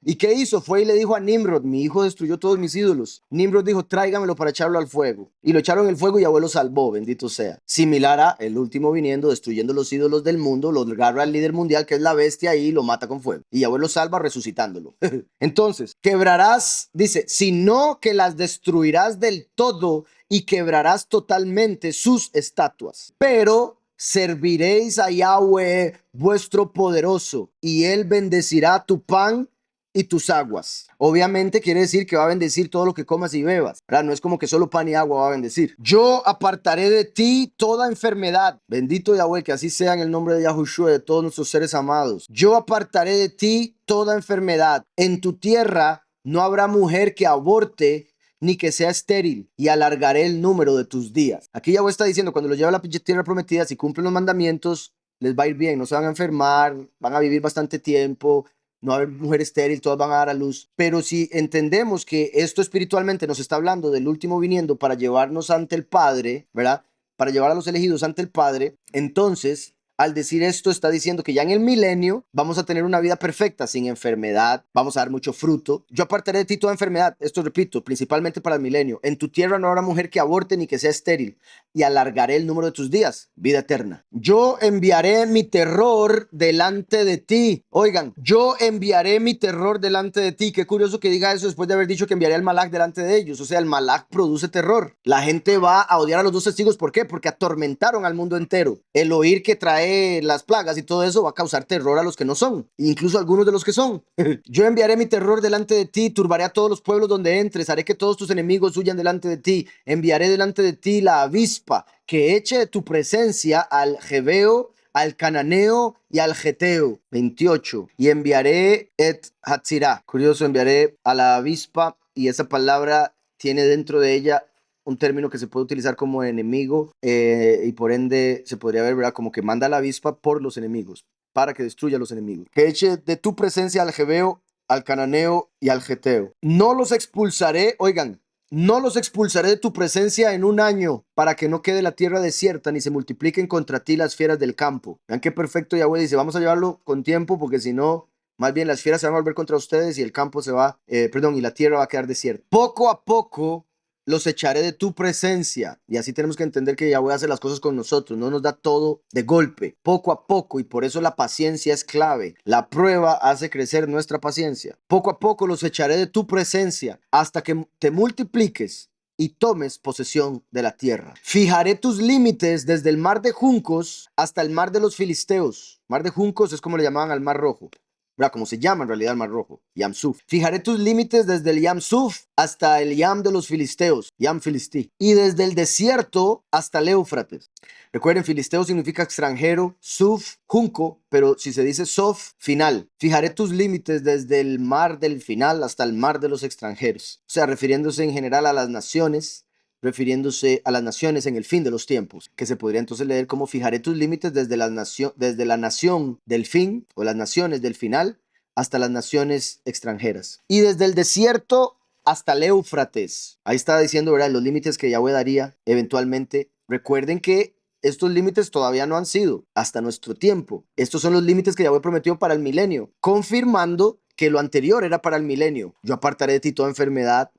¿y qué hizo? Fue y le dijo a Nimrod, mi hijo destruyó todos mis ídolos. Nimrod dijo, tráigamelo para echarlo al fuego. Y lo echaron en el fuego y Yahweh lo salvó, bendito sea. Similar a el último viniendo, destruyendo los ídolos del mundo, lo agarra al líder mundial, que es la bestia, y lo mata con fuego. Y Yahweh lo salva resucitándolo. Entonces, quebrarás, dice, sino que las destruirás del todo y quebrarás totalmente sus estatuas. Pero serviréis a Yahweh vuestro poderoso, y él bendecirá tu pan y tus aguas. Obviamente quiere decir que va a bendecir todo lo que comas y bebas, ¿verdad? No es como que solo pan y agua va a bendecir. Yo apartaré de ti toda enfermedad. Bendito Yahweh, que así sea en el nombre de Yahushua, de todos nuestros seres amados. Yo apartaré de ti toda enfermedad. En tu tierra no habrá mujer que aborte ni que sea estéril, y alargaré el número de tus días. Aquí Yahweh está diciendo, cuando los lleva a la tierra prometida, si cumplen los mandamientos, les va a ir bien, no se van a enfermar, van a vivir bastante tiempo, no va a haber mujer estéril, todas van a dar a luz. Pero si entendemos que esto espiritualmente nos está hablando del último viniendo para llevarnos ante el Padre, ¿verdad? Para llevar a los elegidos ante el Padre, entonces, al decir esto, está diciendo que ya en el milenio vamos a tener una vida perfecta, sin enfermedad, vamos a dar mucho fruto. Yo apartaré de ti toda enfermedad, esto repito, principalmente para el milenio. En tu tierra no habrá mujer que aborte ni que sea estéril, y alargaré el número de tus días, vida eterna. Yo enviaré mi terror delante de ti. Oigan, yo enviaré mi terror delante de ti. Qué curioso que diga eso después de haber dicho que enviaré al malaj delante de ellos. O sea, el malaj produce terror. La gente va a odiar a los dos testigos. ¿Por qué? Porque atormentaron al mundo entero. El oír que trae las plagas y todo eso va a causar terror a los que no son, incluso a algunos de los que son. Yo enviaré mi terror delante de ti, turbaré a todos los pueblos donde entres, haré que todos tus enemigos huyan delante de ti, enviaré delante de ti la avispa que eche de tu presencia al jebeo, al cananeo y al geteo. 28. Y enviaré et hatzirá. Curioso, enviaré a la avispa, y esa palabra tiene dentro de ella un término que se puede utilizar como enemigo, y por ende se podría ver, ¿verdad?, como que manda a la avispa por los enemigos, para que destruya a los enemigos. Que eche de tu presencia al jebeo, al cananeo y al geteo. No los expulsaré, oigan, no los expulsaré de tu presencia en un año, para que no quede la tierra desierta, ni se multipliquen contra ti las fieras del campo. Vean qué perfecto Yahweh dice, vamos a llevarlo con tiempo, porque si no, más bien las fieras se van a volver contra ustedes y el campo se va, y la tierra va a quedar desierta. Poco a poco los echaré de tu presencia. Y así tenemos que entender que Yahweh hace las cosas con nosotros, no nos da todo de golpe, poco a poco, y por eso la paciencia es clave. La prueba hace crecer nuestra paciencia. Poco a poco los echaré de tu presencia hasta que te multipliques y tomes posesión de la tierra. Fijaré tus límites desde el mar de juncos hasta el mar de los filisteos. Mar de juncos es como le llamaban al mar rojo, ¿verdad? Como se llama en realidad el mar rojo, Yam Suf. Fijaré tus límites desde el Yam Suf hasta el Yam de los filisteos, Yam Filistí, y desde el desierto hasta el Éufrates. Recuerden, filisteo significa extranjero, Suf, junco, pero si se dice Sof, final. Fijaré tus límites desde el mar del final hasta el mar de los extranjeros. O sea, refiriéndose en general a las naciones, refiriéndose a las naciones en el fin de los tiempos, que se podría entonces leer como fijaré tus límites desde desde la nación del fin, o las naciones del final, hasta las naciones extranjeras. Y desde el desierto hasta el Éufrates. Ahí estaba diciendo, ¿verdad?, los límites que Yahweh daría eventualmente. Recuerden que estos límites todavía no han sido hasta nuestro tiempo. Estos son los límites que Yahweh prometió para el milenio, confirmando que lo anterior era para el milenio. Yo apartaré de ti toda enfermedad,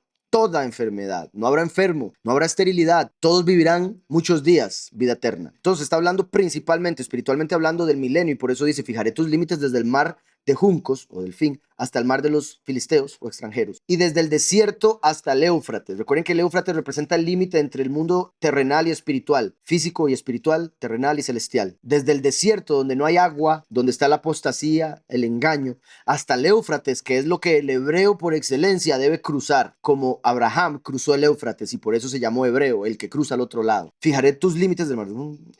no habrá enfermo, no habrá esterilidad, todos vivirán muchos días, vida eterna. Entonces está hablando principalmente, espiritualmente hablando, del milenio, y por eso dice, fijaré tus límites desde el mar de juncos, o del fin, hasta el mar de los filisteos o extranjeros, y desde el desierto hasta el Éufrates. Recuerden que el Éufrates representa el límite entre el mundo terrenal y espiritual, físico y espiritual, terrenal y celestial. Desde el desierto, donde no hay agua, donde está la apostasía, el engaño, hasta el Éufrates, que es lo que el hebreo por excelencia debe cruzar, como Abraham cruzó el Éufrates, y por eso se llamó hebreo, el que cruza al otro lado. Fijaré tus límites del mar,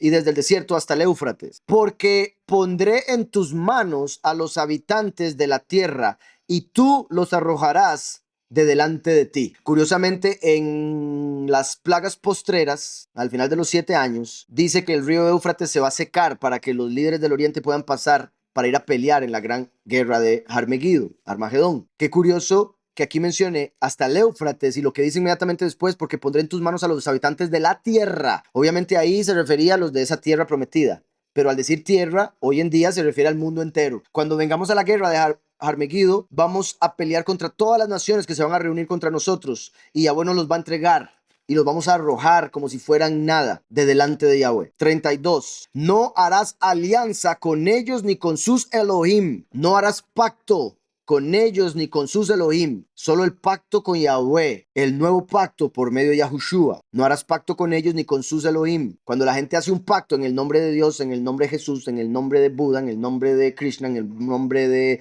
y desde el desierto hasta el Éufrates, porque pondré en tus manos a los habitantes de la tierra, y tú los arrojarás de delante de ti. Curiosamente, en las plagas postreras, al final de los 7 años, dice que el río Éufrates se va a secar para que los líderes del oriente puedan pasar para ir a pelear en la gran guerra de Armagedón. Qué curioso que aquí mencione hasta el Éufrates, y lo que dice inmediatamente después, porque pondré en tus manos a los habitantes de la tierra. Obviamente ahí se refería a los de esa tierra prometida, pero al decir tierra, hoy en día se refiere al mundo entero. Cuando vengamos a la guerra de Armagedón, vamos a pelear contra todas las naciones que se van a reunir contra nosotros, y Yahweh nos los va a entregar y los vamos a arrojar como si fueran nada de delante de Yahweh. 32. No harás alianza con ellos ni con sus Elohim. No harás pacto con ellos ni con sus Elohim, solo el pacto con Yahweh, el nuevo pacto por medio de Yahushua. No harás pacto con ellos ni con sus Elohim. Cuando la gente hace un pacto en el nombre de Dios, en el nombre de Jesús, en el nombre de Buda, en el nombre de Krishna, en el nombre de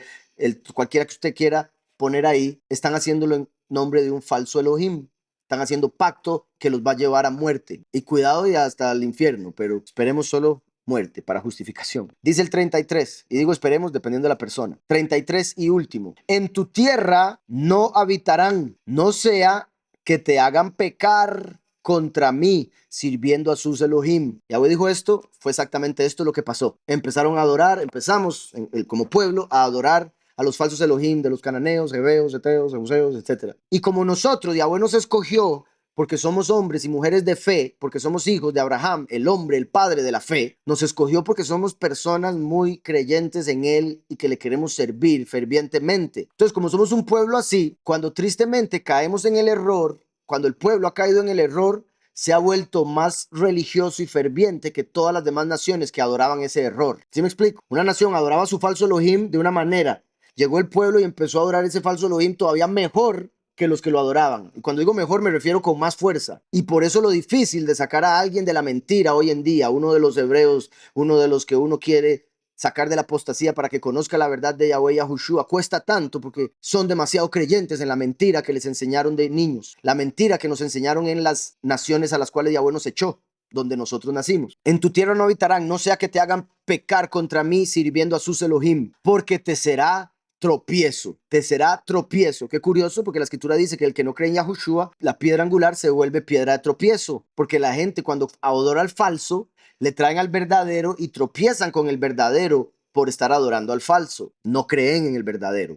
cualquiera que usted quiera poner ahí, están haciéndolo en nombre de un falso Elohim. Están haciendo pacto que los va a llevar a muerte. Y cuidado, y hasta el infierno, pero esperemos solo muerte para justificación. Dice el 33, y digo esperemos dependiendo de la persona. 33 y último. En tu tierra no habitarán, no sea que te hagan pecar contra mí, sirviendo a sus Elohim. Yahweh dijo esto, fue exactamente esto lo que pasó. Empezaron a adorar, como pueblo a adorar a los falsos Elohim de los cananeos, heveos, eteos, jebuseos, etc. Y como nosotros, Yahweh nos escogió porque somos hombres y mujeres de fe, porque somos hijos de Abraham, el hombre, el padre de la fe, nos escogió porque somos personas muy creyentes en él y que le queremos servir fervientemente. Entonces, como somos un pueblo así, cuando tristemente caemos en el error, cuando el pueblo ha caído en el error, se ha vuelto más religioso y ferviente que todas las demás naciones que adoraban ese error. ¿Sí me explico? Una nación adoraba su falso Elohim de una manera. Llegó el pueblo y empezó a adorar ese falso Elohim todavía mejor que los que lo adoraban. Y cuando digo mejor me refiero con más fuerza. Y por eso lo difícil de sacar a alguien de la mentira hoy en día, uno de los hebreos, uno de los que uno quiere sacar de la apostasía para que conozca la verdad de Yahweh Yahushua, cuesta tanto porque son demasiado creyentes en la mentira que les enseñaron de niños, la mentira que nos enseñaron en las naciones a las cuales Yahweh nos echó. donde nosotros nacimos. En tu tierra no habitarán, no sea que te hagan pecar contra mí sirviendo a sus Elohim, porque te será tropiezo, te será tropiezo. Qué curioso, porque la escritura dice que el que no cree en Yahushua, la piedra angular se vuelve piedra de tropiezo, porque la gente cuando adora al falso, le traen al verdadero y tropiezan con el verdadero por estar adorando al falso. No creen en el verdadero.